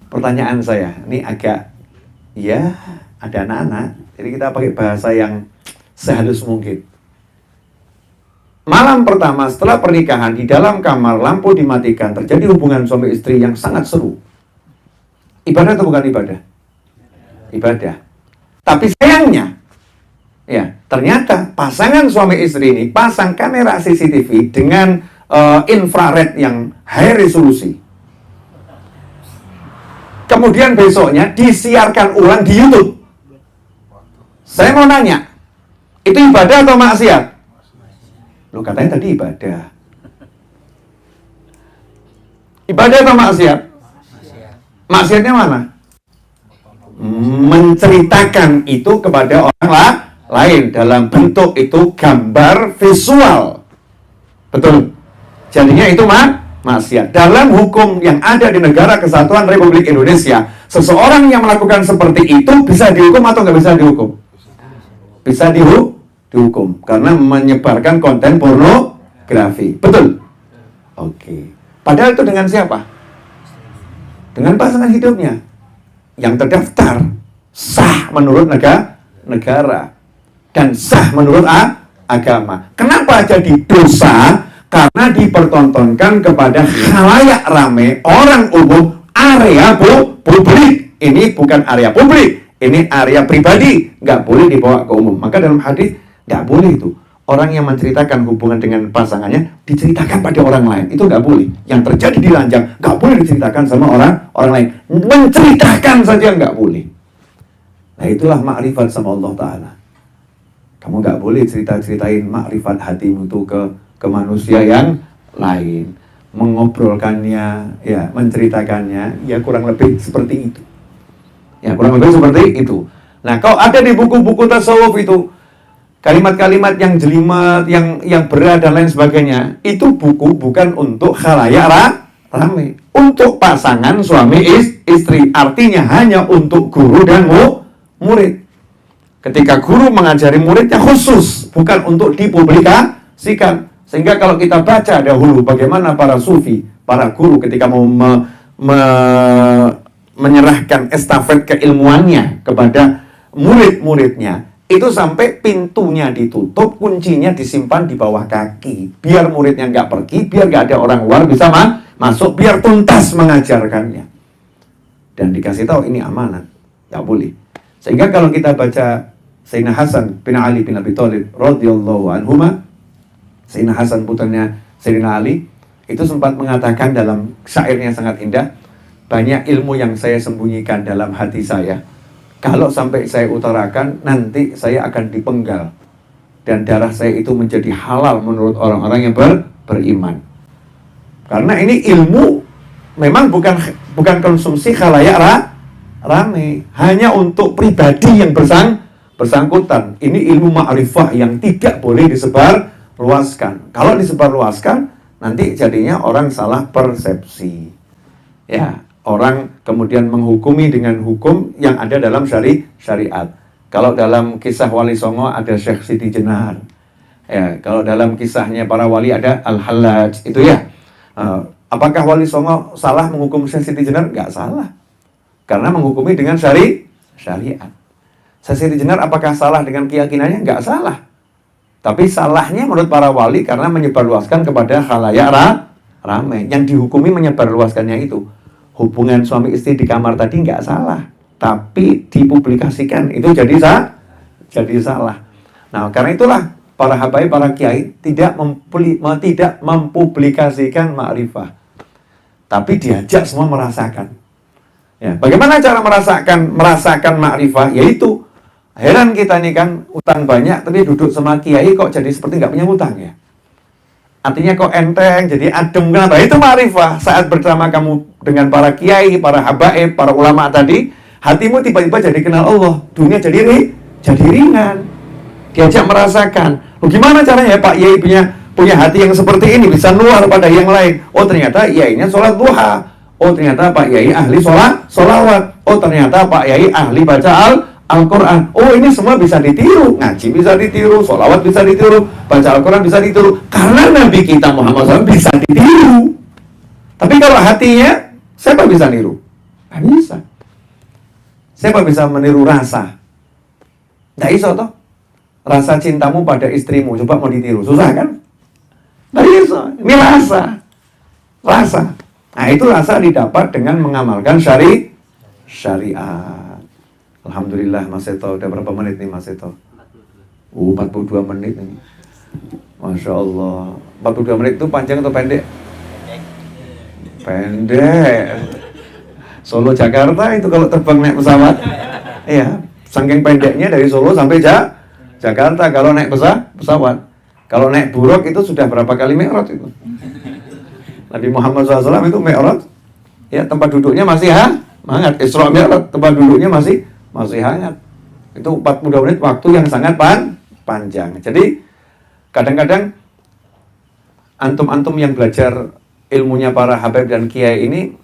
Pertanyaan saya, ini agak, ya ada anak-anak, jadi kita pakai bahasa yang sehalus mungkin. Malam pertama setelah pernikahan, di dalam kamar, lampu dimatikan, terjadi hubungan suami istri yang sangat seru. Ibadah atau bukan ibadah? Ibadah. Tapi sayangnya, ya, ternyata pasangan suami istri ini pasang kamera CCTV dengan infrared yang high resolusi. Kemudian besoknya disiarkan ulang di YouTube. Saya mau nanya, itu ibadah atau maksiat? Loh, katanya tadi ibadah. Ibadah atau maksiat? Maksiatnya mana? Menceritakan itu kepada orang lain dalam bentuk itu gambar visual. Betul. Jadinya itu maksiat. Dalam hukum yang ada di Negara Kesatuan Republik Indonesia, seseorang yang melakukan seperti itu bisa dihukum atau nggak bisa dihukum? Bisa dihukum karena menyebarkan konten pornografi. Betul. Oke. Padahal itu dengan siapa? Dengan pasangan hidupnya yang terdaftar sah menurut negara dan sah menurut agama. Kenapa jadi dosa? Karena dipertontonkan kepada khalayak ramai, orang umum, area publik. Ini bukan area publik, ini area pribadi, nggak boleh dibawa ke umum. Maka dalam hadis nggak boleh itu. Orang yang menceritakan hubungan dengan pasangannya diceritakan pada orang lain, itu nggak boleh. Yang terjadi di ranjang nggak boleh diceritakan sama orang lain. Menceritakan saja nggak boleh. Nah, itulah ma'rifat sama Allah Ta'ala. Kamu nggak boleh cerita-ceritain ma'rifat hatimu itu ke manusia yang lain. Mengobrolkannya, ya, menceritakannya, ya kurang lebih seperti itu. Ya, kurang lebih seperti itu. Nah, kalau ada di buku-buku tasawuf itu kalimat-kalimat yang jelimet, yang berat dan lain sebagainya, itu buku bukan untuk khalayak ramai, untuk pasangan suami istri. Artinya hanya untuk guru dan murid. Ketika guru mengajari muridnya khusus, bukan untuk dipublikasikan. Sehingga kalau kita baca dahulu bagaimana para sufi, para guru ketika mau menyerahkan estafet keilmuannya kepada murid-muridnya, itu sampai pintunya ditutup, kuncinya disimpan di bawah kaki, biar muridnya nggak pergi, biar nggak ada orang luar bisa masuk, biar tuntas mengajarkannya. Dan dikasih tahu ini amanat, nggak boleh. Sehingga kalau kita baca Sayyidina Hasan bin Ali bin Abi Thalib radhiyallahu anhuma, Sayyidina Hasan putranya Sayyidina Ali itu sempat mengatakan dalam syairnya sangat indah, banyak ilmu yang saya sembunyikan dalam hati saya. Kalau sampai saya utarakan, nanti saya akan dipenggal. Dan darah saya itu menjadi halal menurut orang-orang yang beriman. Karena ini ilmu memang bukan konsumsi khalayak rame. Hanya untuk pribadi yang bersangkutan. Ini ilmu ma'rifah yang tidak boleh disebarluaskan. Kalau disebarluaskan, nanti jadinya orang salah persepsi. Ya, orang kemudian menghukumi dengan hukum yang ada dalam syariat. Kalau dalam kisah Wali Songo ada Syekh Siti Jenar. Ya, kalau dalam kisahnya para wali ada Al-Hallaj, itu ya. Apakah Wali Songo salah menghukum Syekh Siti Jenar? Enggak salah. Karena menghukumi dengan syariat. Syekh Siti Jenar apakah salah dengan keyakinannya? Enggak salah. Tapi salahnya menurut para wali karena menyebarluaskan kepada khalayak ramai. Yang dihukumi menyebarluaskannya itu. Hubungan suami istri di kamar tadi nggak salah, tapi dipublikasikan itu jadi salah. Nah, karena itulah para habaib, para kiai tidak mempublikasikan ma'rifah, tapi diajak semua merasakan. Ya, bagaimana cara merasakan ma'rifah? Yaitu heran kita nih kan utang banyak, tapi duduk sama kiai kok jadi seperti nggak punya utang ya. Artinya kok enteng, jadi adem. Kenapa? Itu ma'rifah. Saat bersama kamu dengan para kiai, para habaib, para ulama tadi, hatimu tiba-tiba jadi kenal Allah. Dunia jadi ringan. Diajak merasakan. Gimana caranya ya Pak Yai punya hati yang seperti ini, bisa nular pada yang lain. Oh ternyata Yainya sholat duha. Oh ternyata Pak Yai ahli sholawat. Oh ternyata Pak Yai ahli baca Al-Quran. Oh ini semua bisa ditiru. Ngaji bisa ditiru, sholawat bisa ditiru, baca Al-Quran bisa ditiru. Karena Nabi kita Muhammad SAW bisa ditiru. Tapi kalau hatinya, siapa bisa niru? Nggak bisa. Siapa bisa meniru rasa? Nggak bisa toh. Rasa cintamu pada istrimu, coba mau ditiru. Susah kan? Nggak bisa. Ini rasa. Nah itu rasa didapat dengan mengamalkan syariat. Alhamdulillah Mas Seto, udah berapa menit nih Mas Seto? 42 menit nih. Masya Allah. 42 menit itu panjang atau pendek? Pendek. Solo Jakarta itu kalau terbang naik pesawat. Iya, saking pendeknya dari Solo sampai Jakarta kalau naik pesawat. Kalau naik buruk itu sudah berapa kali mi'raj itu? Nabi Muhammad SAW itu mi'raj. Ya, tempat duduknya masih hangat. Isra Mi'raj, tempat duduknya masih hangat. Itu 42 menit waktu yang sangat panjang. Jadi kadang-kadang antum-antum yang belajar ilmunya para habaib dan kiai ini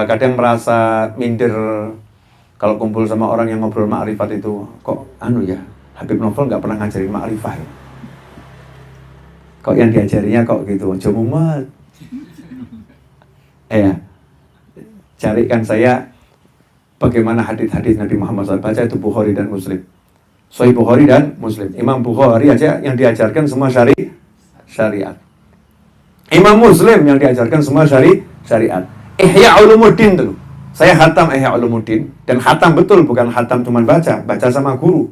kadang merasa minder kalau kumpul sama orang yang ngobrol ma'rifat itu. Kok Habib Novel nggak pernah ngajarin ma'rifah ya? Kok yang diajarinya kok gitu? Aja mumet. Carikan saya bagaimana hadis-hadis Nabi Muhammad SAW. Baca itu Bukhari dan Muslim. Sahih Bukhari dan Muslim. Imam Bukhari aja yang diajarkan semua syariat. Imam Muslim yang diajarkan semua syariat. Ihya Ulumuddin dulu. Saya khatam Ihya Ulumuddin. Dan khatam betul, bukan khatam cuma baca sama guru.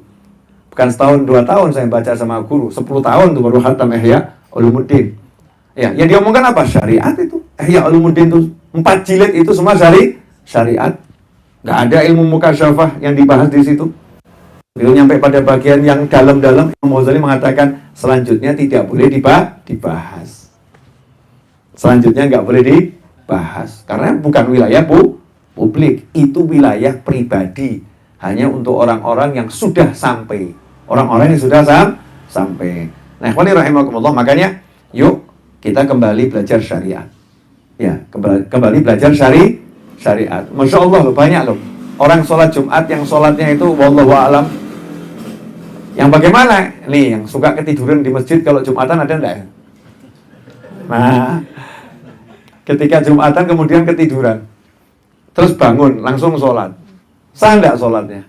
Bukan setahun, 2 tahun saya baca sama guru. 10 tahun tuh baru khatam Ihya Ulumuddin. Ya, yang diomongkan apa? Syariat itu. Ihya Ulumuddin itu 4 jilid itu semua syariat. Nggak ada ilmu mukasyafah yang dibahas di situ. Itu nyampe pada bagian yang dalam-dalam, Imam Ghazali mengatakan selanjutnya tidak boleh dibahas. Selanjutnya nggak boleh dibahas karena bukan wilayah publik, itu wilayah pribadi, hanya untuk orang-orang yang sudah sampai, orang-orang yang sudah sampai. Nah, ikhwani rahimakumullah, makanya yuk kita kembali belajar syariat. Ya, kembali belajar syariat. Masya Allah loh, banyak loh orang sholat Jumat yang sholatnya itu wallahu a'lam. Yang bagaimana? Nih, yang suka ketiduran di masjid kalau Jumatan ada enggak ya? Nah, ketika Jumatan kemudian ketiduran, terus bangun langsung sholat, sah enggak sholatnya?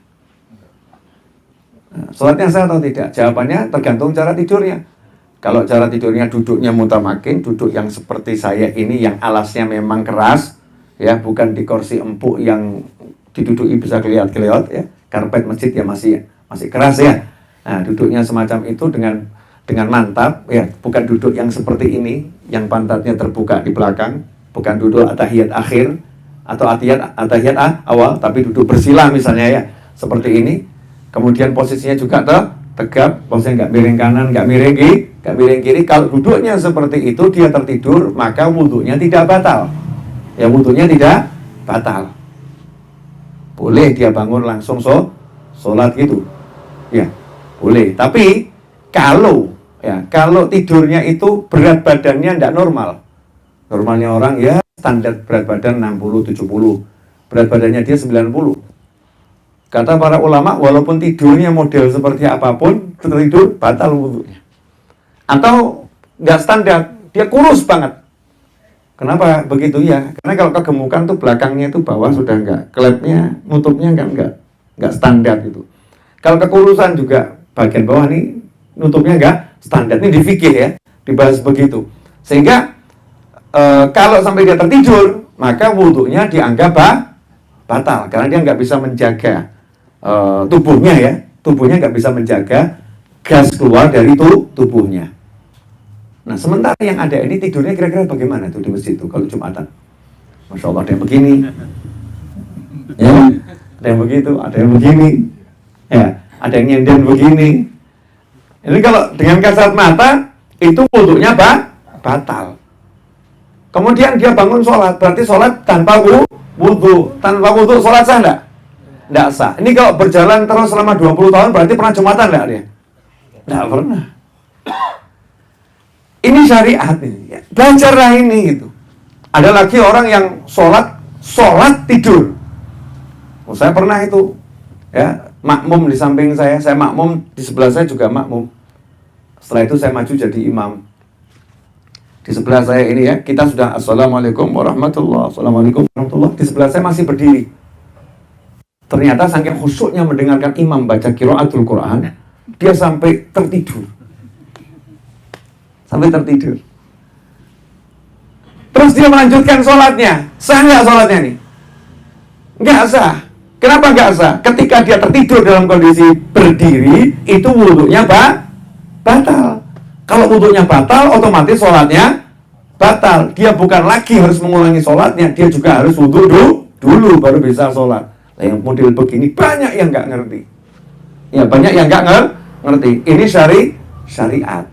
Nah, sholatnya sah atau tidak? Jawabannya tergantung cara tidurnya. Kalau cara tidurnya duduknya mutamakin, duduk yang seperti saya ini yang alasnya memang keras, ya, bukan di kursi empuk yang diduduki bisa keliat-keliat ya. Karpet masjid ya masih keras ya. Nah, duduknya semacam itu dengan dengan mantap, ya, bukan duduk yang seperti ini, yang pantatnya terbuka di belakang, bukan duduk atahiyat akhir atau atahiyat awal, tapi duduk bersila misalnya ya, seperti ini. Kemudian posisinya juga tegap, posisinya nggak miring kanan, nggak miring kiri. Kalau duduknya seperti itu, dia tertidur, maka wudhunya tidak batal. Ya, wudhunya tidak batal. Boleh dia bangun langsung sholat gitu, ya boleh. Tapi kalau tidurnya itu berat badannya tidak normal. Normalnya orang ya standar berat badan 60-70, berat badannya dia 90. Kata para ulama, walaupun tidurnya model seperti apapun, tertidur batal wudhunya. Atau nggak standar, dia kurus banget. Kenapa begitu ya? Karena kalau kegemukan tuh belakangnya itu bawah sudah enggak, klepnya, nutupnya enggak standar gitu. Kalau kekurusan juga bagian bawah nih nutupnya enggak standar. Ini di fikih ya, dibahas begitu. Sehingga kalau sampai dia tertidur, maka wudhunya dianggap batal karena dia nggak bisa menjaga tubuhnya ya, tubuhnya nggak bisa menjaga gas keluar dari tubuhnya. Nah, sementara yang ada ini tidurnya kira-kira bagaimana tuh di masjid itu kalau Jumatan? Masya Allah, ada yang begini, ya, ada yang begitu, ada yang begini, ya, ada yang nyenden begini. Ini kalau dengan kasat mata itu wudhunya batal. Kemudian dia bangun sholat, berarti sholat tanpa wudhu, sholat sah enggak? Enggak sah. Ini kalau berjalan terus selama 20 tahun berarti pernah Jumatan enggak dia? Enggak pernah. Ini syariat ini, ya. Belajarlah ini gitu. Ada lagi orang yang sholat tidur. Oh, saya pernah itu, ya, makmum di samping saya makmum, di sebelah saya juga makmum. Setelah itu saya maju jadi imam. Di sebelah saya ini ya, kita sudah assalamualaikum warahmatullah, assalamualaikum warahmatullah. Di sebelah saya masih berdiri. Ternyata saking khusyuknya mendengarkan imam baca qiraatul Quran, dia sampai tertidur. Terus dia melanjutkan sholatnya. Sah nggak sholatnya nih? Nggak sah. Kenapa nggak sah? Ketika dia tertidur dalam kondisi berdiri, itu wudhunya batal. Kalau wudhunya batal, otomatis sholatnya batal. Dia bukan lagi harus mengulangi sholatnya, dia juga harus wudhu dulu baru bisa sholat. Nah, yang model begini banyak yang nggak ngerti. Ya, banyak yang nggak ngerti. Ini syariat.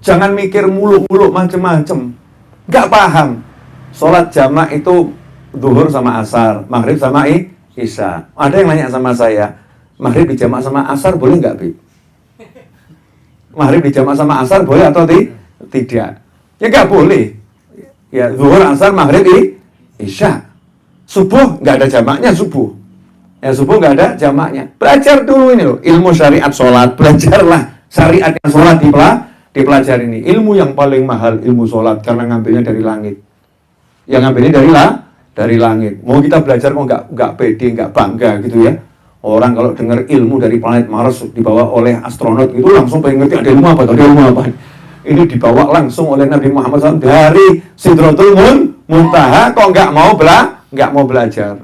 Jangan mikir muluk-muluk macem-macem. Nggak paham. Sholat jamak itu zuhur sama asar, maghrib sama isya. Ada yang nanya sama saya, maghrib dijamak sama asar boleh nggak, Bi? Maghrib dijamak sama asar boleh atau tidak? Ya nggak boleh. Ya zuhur, asar, maghrib, isya. Subuh nggak ada jamaknya subuh. Ya subuh nggak ada jamaknya. Belajar dulu ini loh, ilmu syariat sholat. Belajarlah syariatnya sholat dipelajari ini. Ilmu yang paling mahal ilmu sholat karena ngambilnya dari langit. Yang ngambilnya dari langit. Mau kita belajar kok nggak pede, nggak bangga gitu ya. Orang kalau dengar ilmu dari planet Mars dibawa oleh astronot itu langsung pengen ngerti ada ilmu apa. Ini dibawa langsung oleh Nabi Muhammad SAW dari Sidratul Muntaha, kok nggak mau belajar,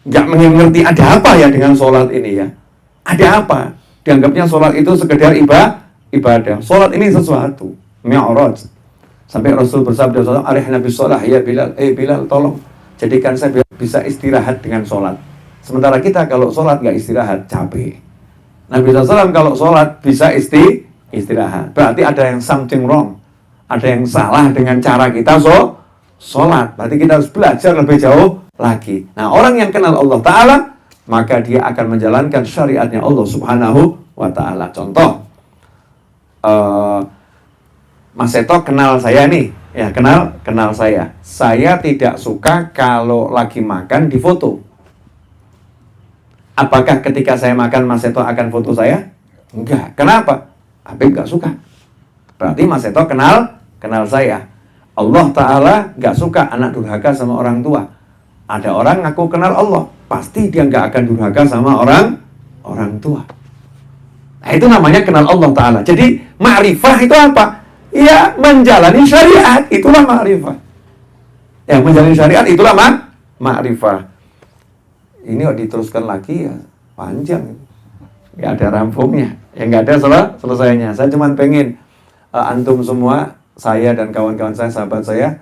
nggak mengerti ada apa ya dengan sholat ini ya. Ada apa? Dianggapnya sholat itu sekedar ibadah. Sholat ini sesuatu mi'raj. Sampai Rasul bersabda, "Arihna bis shalah ya Bilal, Bilal tolong jadikan saya bisa istirahat dengan sholat." Sementara kita kalau sholat nggak istirahat capek. Nabi SAW kalau sholat bisa istirahat. Berarti ada yang something wrong, ada yang salah dengan cara kita sholat. Berarti kita harus belajar lebih jauh lagi. Nah, orang yang kenal Allah Ta'ala, maka dia akan menjalankan syariatnya Allah Subhanahu wa Ta'ala. Contoh, Mas Seto kenal saya nih, ya kenal saya. Saya tidak suka kalau lagi makan di foto. Apakah ketika saya makan Mas Seto akan foto saya? Enggak. Kenapa? Habib nggak suka. Berarti Mas Seto kenal saya. Allah Ta'ala nggak suka anak durhaka sama orang tua. Ada orang ngaku kenal Allah, pasti dia nggak akan durhaka sama orang tua. Nah, itu namanya kenal Allah Ta'ala. Jadi ma'rifah itu apa? Ya, menjalani syariat, itulah ma'rifah. Ya, menjalani syariat, itulah ma'rifah. Ini kok diteruskan lagi ya panjang. Ya ada rampungnya. Ya nggak ada selesainya. Saya cuma pengen antum semua, saya dan kawan-kawan saya, sahabat saya,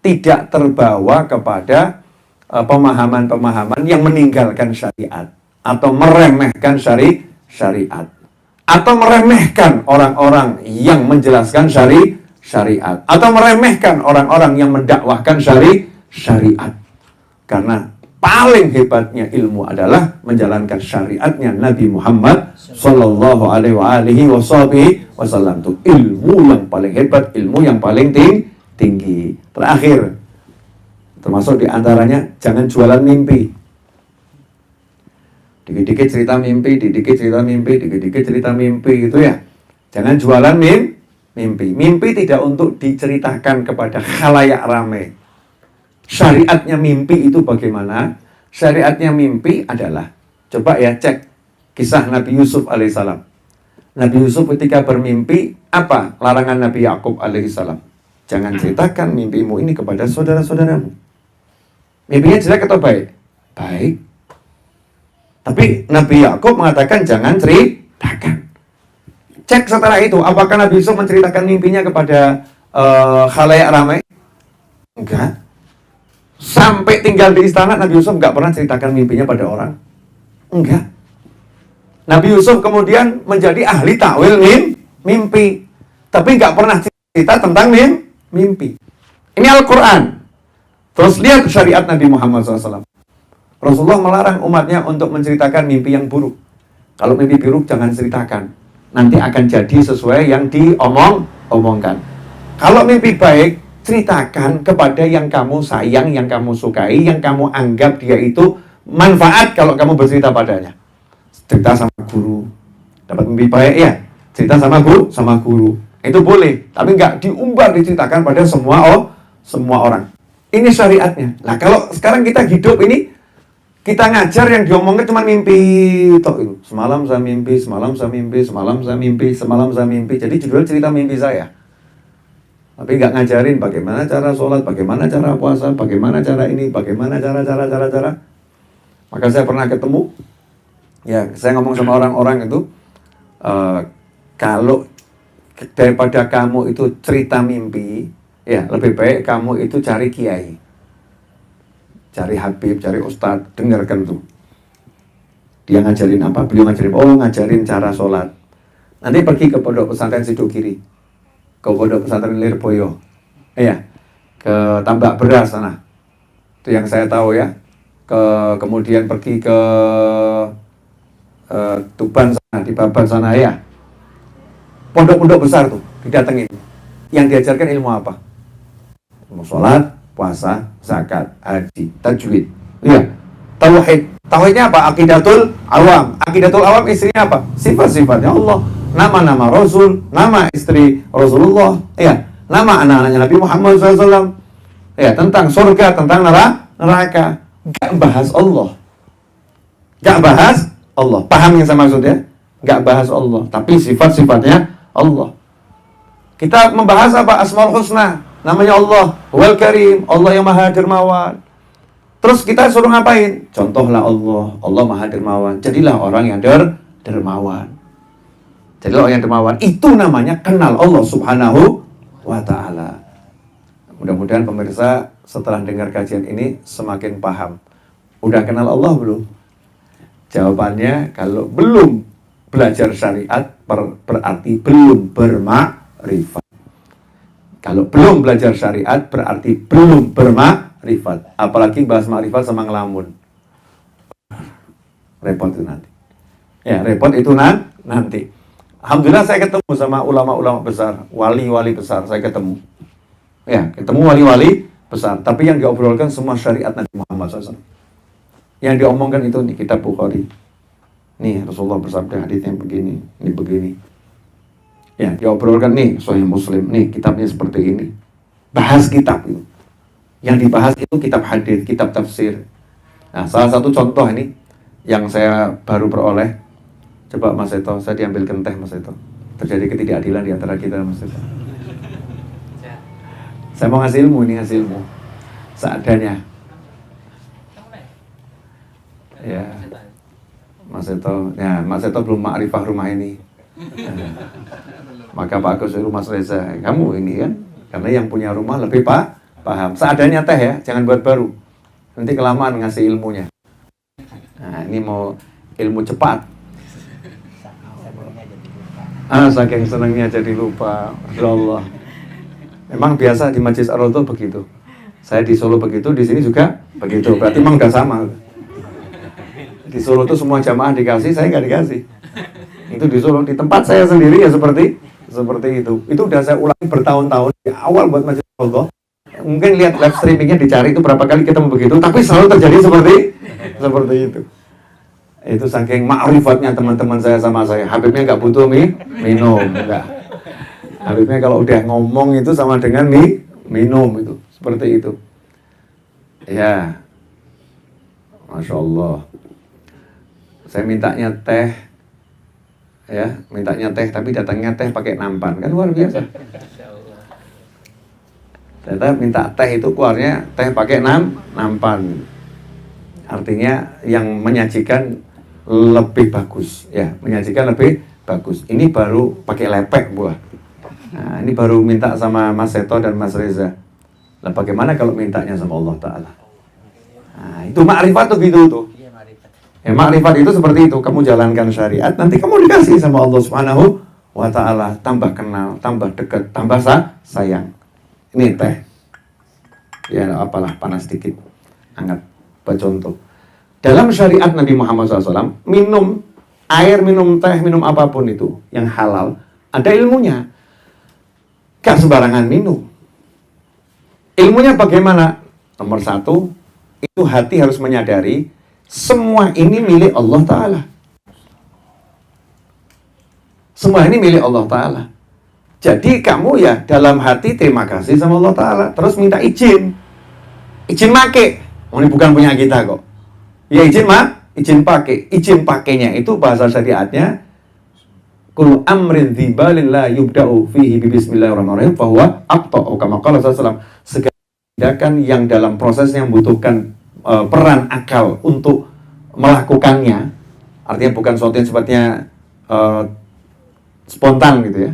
tidak terbawa kepada pemahaman-pemahaman yang meninggalkan syariat atau meremehkan syariat atau meremehkan orang-orang yang menjelaskan syariat atau meremehkan orang-orang yang mendakwahkan syariat. Karena paling hebatnya ilmu adalah menjalankan syariatnya Nabi Muhammad Sallallahu Alaihi Wasallam. Itu ilmu yang paling hebat, ilmu yang paling tinggi. Terakhir, termasuk diantaranya jangan jualan mimpi. Dikit-dikit cerita mimpi, dikit-dikit cerita mimpi, dikit-dikit cerita mimpi gitu ya. Jangan jualan mimpi. Mimpi tidak untuk diceritakan kepada khalayak ramai. Syariatnya mimpi itu bagaimana? Syariatnya mimpi adalah, coba ya cek kisah Nabi Yusuf alaihissalam. Nabi Yusuf ketika bermimpi, apa larangan Nabi Yakub alaihissalam? Jangan ceritakan mimpimu ini kepada saudara-saudaramu. Mimpinya jelek atau baik? Baik. Tapi Nabi Yakub mengatakan jangan ceritakan. Cek setelah itu, apakah Nabi Yusuf menceritakan mimpinya kepada khalayak ramai? Enggak. Sampai tinggal di istana, Nabi Yusuf enggak pernah ceritakan mimpinya pada orang. Enggak. Nabi Yusuf kemudian menjadi ahli takwil mimpi. Tapi enggak pernah cerita tentang mimpi. Ini Al-Quran. Terus lihat syariat Nabi Muhammad SAW. Rasulullah melarang umatnya untuk menceritakan mimpi yang buruk. Kalau mimpi buruk jangan ceritakan. Nanti akan jadi sesuai yang diomongkan. Kalau mimpi baik, ceritakan kepada yang kamu sayang, yang kamu sukai, yang kamu anggap dia itu manfaat kalau kamu bercerita padanya. Cerita sama guru, dapat mimpi baik ya, cerita sama guru. Itu boleh, tapi nggak diumbar diceritakan pada semua orang. Ini syariatnya. Nah kalau sekarang kita hidup ini, kita ngajar yang diomongnya cuma mimpi toh itu. Semalam saya mimpi, semalam saya mimpi, semalam saya mimpi, semalam saya mimpi. Jadi judul cerita mimpi saya. Tapi nggak ngajarin bagaimana cara sholat, bagaimana cara puasa, bagaimana cara ini, bagaimana cara. Maka saya pernah ketemu, ya saya ngomong sama orang-orang itu, kalau daripada kamu itu cerita mimpi, ya lebih baik kamu itu cari kiai, cari habib, cari ustadz, dengarkan tuh. Dia ngajarin apa? Beliau ngajarin cara sholat. Nanti pergi ke pondok pesantren Sidokiri, ke pondok pesantren Lirboyo, ke Tambak Beras sana. Itu yang saya tahu ya. Kemudian pergi ke Tuban sana, di Baban sana ya. Pondok-pondok besar tuh didatengin. Yang diajarkan ilmu apa? Ilmu sholat, puasa, zakat, haji, tajwid. Iya, tauhid. Tauhidnya apa? Aqidatul awam. Aqidatul awam istrinya apa? Sifat-sifatnya Allah. Nama-nama Rasul, nama istri Rasulullah, ya, nama anak-anaknya Nabi Muhammad SAW, ya, tentang surga, tentang neraka. Gak bahas Allah. Paham yang saya maksud ya? Gak bahas Allah, tapi sifat-sifatnya Allah. Kita membahas apa? Asmaul Husna, namanya Allah, Wal Karim, Allah yang Maha Dermawan. Terus kita suruh ngapain? Contohlah Allah Maha Dermawan. Jadilah orang yang dermawan. Jadi orang yang dermawan itu namanya kenal Allah Subhanahu wa Ta'ala. Mudah-mudahan pemirsa setelah dengar kajian ini semakin paham. Udah kenal Allah belum? Jawabannya kalau belum belajar syariat berarti belum bermakrifat. Kalau belum belajar syariat berarti belum bermakrifat. Apalagi bahas makrifat sama ngelamun. Repot itu nanti. Ya, repot itu nanti. Alhamdulillah saya ketemu sama ulama-ulama besar, wali-wali besar, saya ketemu. Ya, ketemu wali-wali besar. Tapi yang diobrolkan semua syariat Nabi Muhammad SAW. Yang diomongkan itu di kitab Bukhari. Nih, Rasulullah bersabda hadisnya begini, ini begini. Ya, diobrolkan nih, Sahih Muslim, nih kitabnya seperti ini. Bahas kitab itu. Yang dibahas itu kitab hadis, kitab tafsir. Nah, salah satu contoh ini yang saya baru peroleh. Coba Mas Seto, saya diambilkan teh Mas Seto. Terjadi ketidakadilan di antara kita Mas Seto. Saya mau ngasih ilmu, ini ngasih ilmu seadanya. Ya, Mas Seto belum makrifah rumah ini. Maka Pak Agus suruh Mas Reza, kamu ini kan, karena yang punya rumah lebih paham. Seadanya teh ya, jangan buat baru. Nanti kelamaan ngasih ilmunya. Nah, ini mau ilmu cepat. Saking senangnya jadi lupa. Masya Allah. Memang biasa di Majlis Ar-Raudhah begitu. Saya di Solo begitu, di sini juga begitu. Berarti memang udah sama. Di Solo tuh semua jamaah dikasih, saya nggak dikasih. Itu di Solo, di tempat saya sendiri ya seperti itu. Itu udah saya ulangi bertahun-tahun. Di awal buat Majlis Ar-Raudhah, mungkin lihat live streamingnya dicari itu berapa kali kita begitu, tapi selalu terjadi seperti itu. Itu saking ma'rifatnya teman-teman saya sama saya. Habibnya nggak butuh minum, enggak. Habibnya kalau udah ngomong itu sama dengan minum itu, seperti itu. Ya, Masya Allah. Saya mintanya teh, tapi datangnya teh pakai nampan, kan luar biasa. Ternyata minta teh itu keluarnya teh pakai nampan. Artinya yang menyajikan lebih bagus, ya, menyajikan lebih bagus. Ini baru pakai lepek buah. Nah, ini baru minta sama Mas Seto dan Mas Reza. Lah bagaimana kalau mintanya sama Allah Ta'ala? Nah, itu ma'rifat tuh gitu tuh. Ya, ma'rifat itu seperti itu. Kamu jalankan syariat, nanti kamu dikasih sama Allah Subhanahu wa Ta'ala. Tambah kenal, tambah dekat, tambah sayang. Ini teh. Ya apalah, panas sedikit. Hangat. Buat contoh. Dalam syariat Nabi Muhammad SAW, minum air, minum teh, minum apapun itu yang halal, ada ilmunya. Gak sembarangan minum. Ilmunya bagaimana? Nomor satu, itu hati harus menyadari semua ini milik Allah Ta'ala. Semua ini milik Allah Ta'ala. Jadi kamu ya dalam hati terima kasih sama Allah Ta'ala. Terus minta izin. Izin make. Oh, ini bukan punya kita kok. Ya izin pakai. Izin pakainya itu bahasa syariatnya Kul amrin dzibalin la yubda'u fihi bismillahirrahmanirrahim fahuwa aqta'u kama qala sallallahu alaihi wasallam. Segala tindakan yang dalam prosesnya membutuhkan peran akal untuk melakukannya, artinya bukan sesuatu yang sifatnya spontan gitu ya,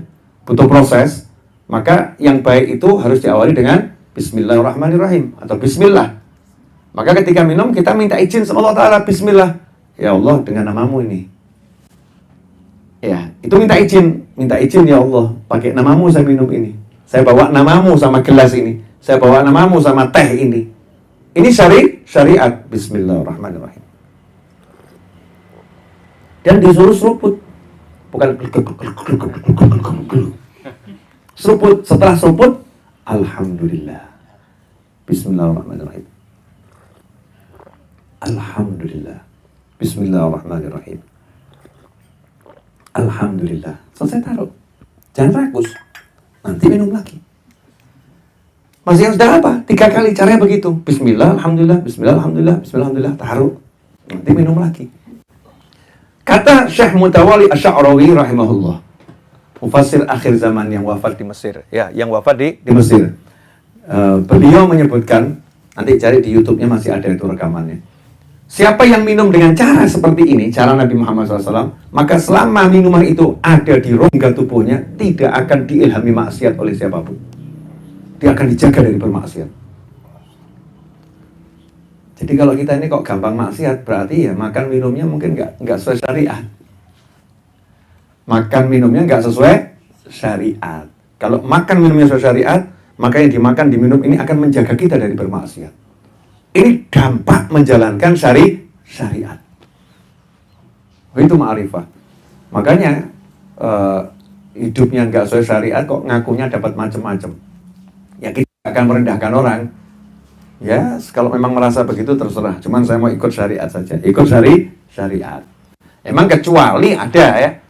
butuh proses, maka yang baik itu harus diawali dengan bismillahirrahmanirrahim atau bismillah. Maka ketika minum kita minta izin sama Allah Ta'ala, bismillah. Ya Allah, dengan namamu ini. Ya, itu minta izin ya Allah, pakai namamu saya minum ini. Saya bawa namamu sama gelas ini. Saya bawa namamu sama teh ini. Ini syariat. Bismillahirrahmanirrahim. Dan disuruh seruput. Bukan seruput. Setelah seruput, alhamdulillah. Bismillahirrahmanirrahim. Alhamdulillah. Bismillahirrahmanirrahim. Alhamdulillah. Selesai taruh. Jangan ragus. Nanti minum lagi. Masih harus dah apa? 3 kali caranya begitu. Bismillah, alhamdulillah, bismillah, alhamdulillah, bismillah, alhamdulillah. Taruh. Nanti minum lagi. Kata Syekh Mutawali Asy'arawi rahimahullah, mufassir akhir zaman yang wafat di Mesir. Ya, yang wafat di Mesir. Beliau menyebutkan, nanti cari di YouTube-nya masih ada itu rekamannya. Siapa yang minum dengan cara seperti ini, cara Nabi Muhammad SAW, maka selama minuman itu ada di rongga tubuhnya, tidak akan diilhami maksiat oleh siapapun. Dia akan dijaga dari bermaksiat. Jadi kalau kita ini kok gampang maksiat, berarti ya makan minumnya mungkin nggak sesuai syariat. Makan minumnya nggak sesuai syariat. Kalau makan minumnya sesuai syariat, maka yang dimakan, diminum ini akan menjaga kita dari bermaksiat. Ini dampak menjalankan syariat. Itu ma'rifah. Makanya hidupnya nggak sesuai syariat kok ngakunya dapat macam-macam. Ya kita akan merendahkan orang. Ya kalau memang merasa begitu terserah. Cuman saya mau ikut syariat saja. Ikut syariat. Emang kecuali ada ya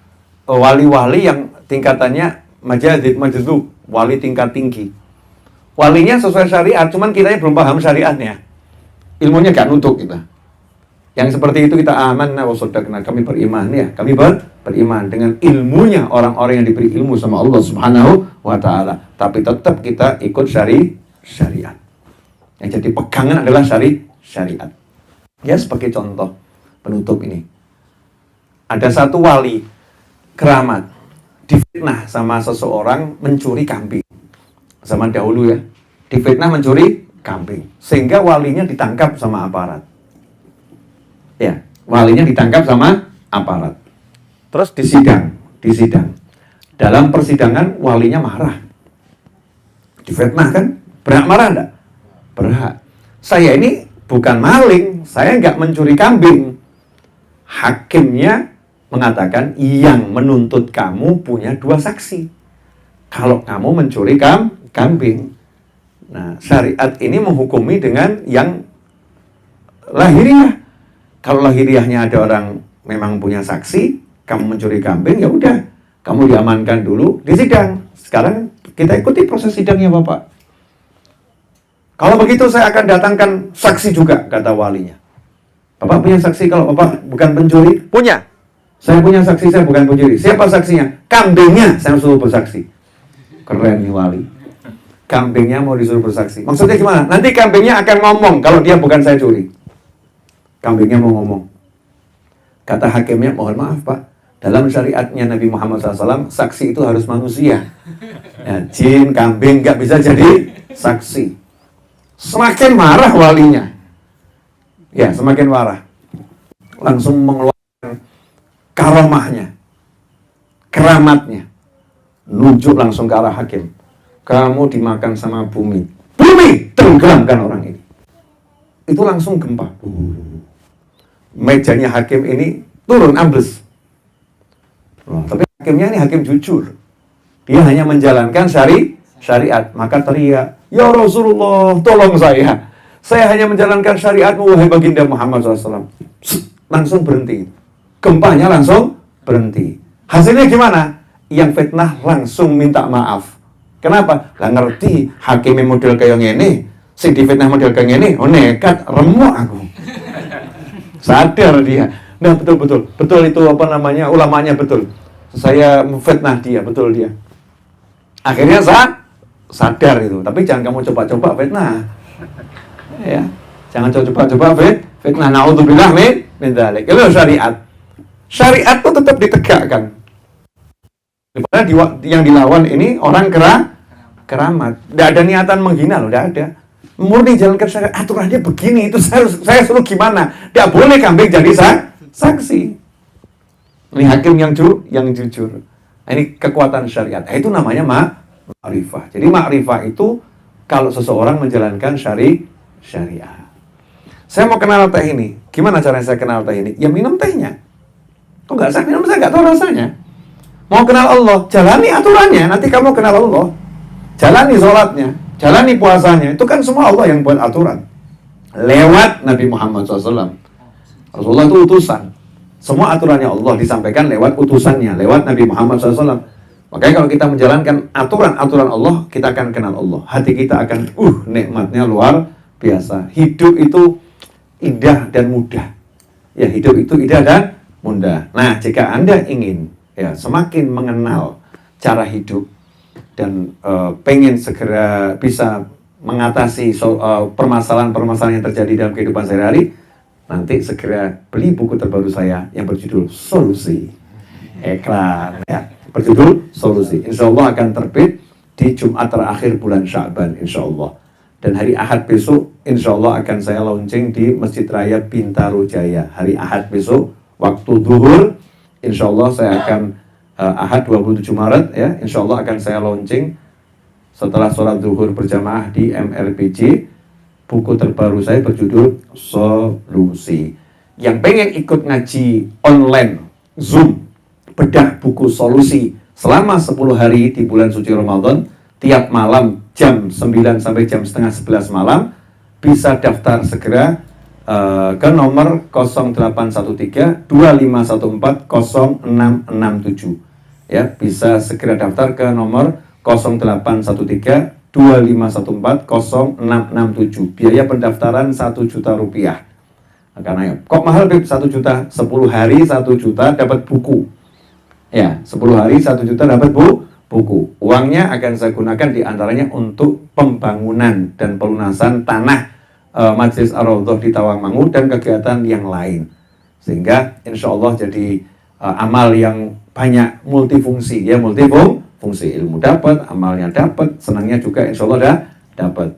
wali-wali yang tingkatannya majdzub, wali tingkat tinggi. Walinya sesuai syariat, cuman kitanya belum paham syariatnya. Ilmunya gak nutuk kita. Yang seperti itu kita amanna wa shaddaqna, kami beriman ya. Kami beriman dengan ilmunya orang-orang yang diberi ilmu sama Allah Subhanahu wa Ta'ala. Tapi tetap kita ikut syariat. Yang jadi pegangan adalah syariat. Ya sebagai contoh penutup ini. Ada satu wali keramat. difitnah sama seseorang mencuri kambing. Zaman dahulu ya, difitnah mencuri kambing. Sehingga walinya ditangkap sama aparat. Ya, walinya ditangkap sama aparat. Terus disidang. Dalam persidangan walinya marah. Difitnah kan? Berhak marah enggak? Berhak. Saya ini bukan maling, saya enggak mencuri kambing. Hakimnya mengatakan yang menuntut kamu punya 2 saksi. Kalau kamu mencuri kambing. Nah, syariat ini menghukumi dengan yang lahiriah. Kalau lahiriahnya ada orang memang punya saksi, kamu mencuri kambing, ya udah, kamu diamankan dulu di sidang. Sekarang kita ikuti proses sidangnya, Bapak. Kalau begitu saya akan datangkan saksi juga, kata walinya. Bapak punya saksi kalau Bapak bukan pencuri? Punya. Saya punya saksi, saya bukan pencuri. Siapa saksinya? Kambingnya saya suruh bersaksi. Keren nih wali. Kambingnya mau disuruh bersaksi. Maksudnya gimana? Nanti kambingnya akan ngomong kalau dia bukan saya curi. Kambingnya mau ngomong. Kata hakimnya, mohon maaf Pak, dalam syariatnya Nabi Muhammad SAW, saksi itu harus manusia. Ya, jin, kambing nggak bisa jadi saksi. Semakin marah walinya. Ya, semakin marah. Langsung mengeluarkan karomahnya, keramatnya. Nunjuk langsung ke arah hakim. Kamu dimakan sama bumi. Bumi! Tenggelamkan orang ini. Itu langsung gempa. Mejanya hakim ini turun ambles. Tapi hakimnya ini hakim jujur. Dia hanya menjalankan syariat. Maka teriak, ya Rasulullah, tolong saya. Saya hanya menjalankan syariatmu, wahai baginda Muhammad SAW. Langsung berhenti. Gempanya langsung berhenti. Hasilnya gimana? Yang fitnah langsung minta maaf. Kenapa? Lah ngerti hakimnya model kayak gini, si di fitnah model kayak gini, oh nekat, remuk aku. Sadar dia. Nah betul itu apa namanya, ulamanya betul. Saya fitnah dia, betul dia. Akhirnya sadar itu. Tapi jangan kamu coba-coba fitnah. Ya, jangan coba-coba fitnah. Naudzubillah min dzalik. Itu syariat. Syariat itu tetap ditegakkan. Daripada yang dilawan ini orang keramat. Tidak ada niatan menghina loh, tidak ada. Murni jalankan syariat, aturannya begini, itu saya suruh gimana? Tidak boleh kambing jadi saksi. Ini hakim yang jujur. Ini kekuatan syariat. Itu namanya ma'rifah. Jadi ma'rifah itu kalau seseorang menjalankan syariat. Saya mau kenal teh ini. Gimana caranya saya kenal teh ini? Ya minum tehnya. Kok nggak saya minum, saya nggak tahu rasanya. Mau kenal Allah, jalani aturannya. Nanti kamu kenal Allah. Jalani sholatnya, jalani puasanya. Itu kan semua Allah yang buat aturan. Lewat Nabi Muhammad SAW. Rasulullah itu utusan. Semua aturannya Allah disampaikan lewat utusannya, lewat Nabi Muhammad SAW. Makanya kalau kita menjalankan aturan-aturan Allah, kita akan kenal Allah. Hati kita akan, nikmatnya luar biasa. Hidup itu indah dan mudah. Ya, hidup itu indah dan mudah. Nah, jika Anda ingin semakin mengenal cara hidup dan pengen segera bisa mengatasi permasalahan-permasalahan yang terjadi dalam kehidupan sehari-hari, nanti segera beli buku terbaru saya yang berjudul Solusi. Iklan ya, berjudul Solusi. Insya Allah akan terbit di Jumat terakhir bulan Sya'ban, insya Allah. Dan hari Ahad besok, insya Allah akan saya launching di Masjid Raya Bintaro Jaya. Hari Ahad besok, waktu zuhur, insya Allah saya akan Ahad 27 Maret ya, insya Allah akan saya launching setelah sholat zuhur berjamaah di MRPJ. Buku terbaru saya berjudul Solusi. Yang pengen ikut ngaji online, Zoom, bedah buku Solusi selama 10 hari di bulan suci Ramadan, tiap malam jam 9 sampai jam setengah 11 malam, bisa daftar segera ke nomor 0813 2514 0667. Ya, bisa segera daftar ke nomor 0813 2514 0667. Biaya pendaftaran 1 juta rupiah. Karena kok mahal Beb? 1 juta, 10 hari 1 juta dapat buku. Ya, 10 hari 1 juta dapat buku. Uangnya akan saya gunakan diantaranya untuk pembangunan dan pelunasan tanah Majelis Ar-Raudhah di Tawangmangu dan kegiatan yang lain. Sehingga insya Allah jadi amal yang banyak multifungsi, ya multifungsi, ilmu dapat, amalnya dapat, senangnya juga insya Allah dapat.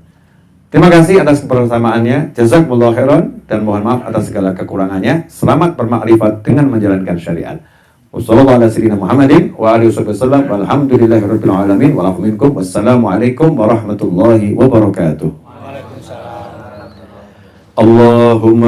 Terima kasih atas kebersamaannya. Jazakumullah khairan dan mohon maaf atas segala kekurangannya. Selamat bermakrifat dengan menjalankan syariat. Wassalamualaikum warahmatullahi wabarakatuh. Allahumma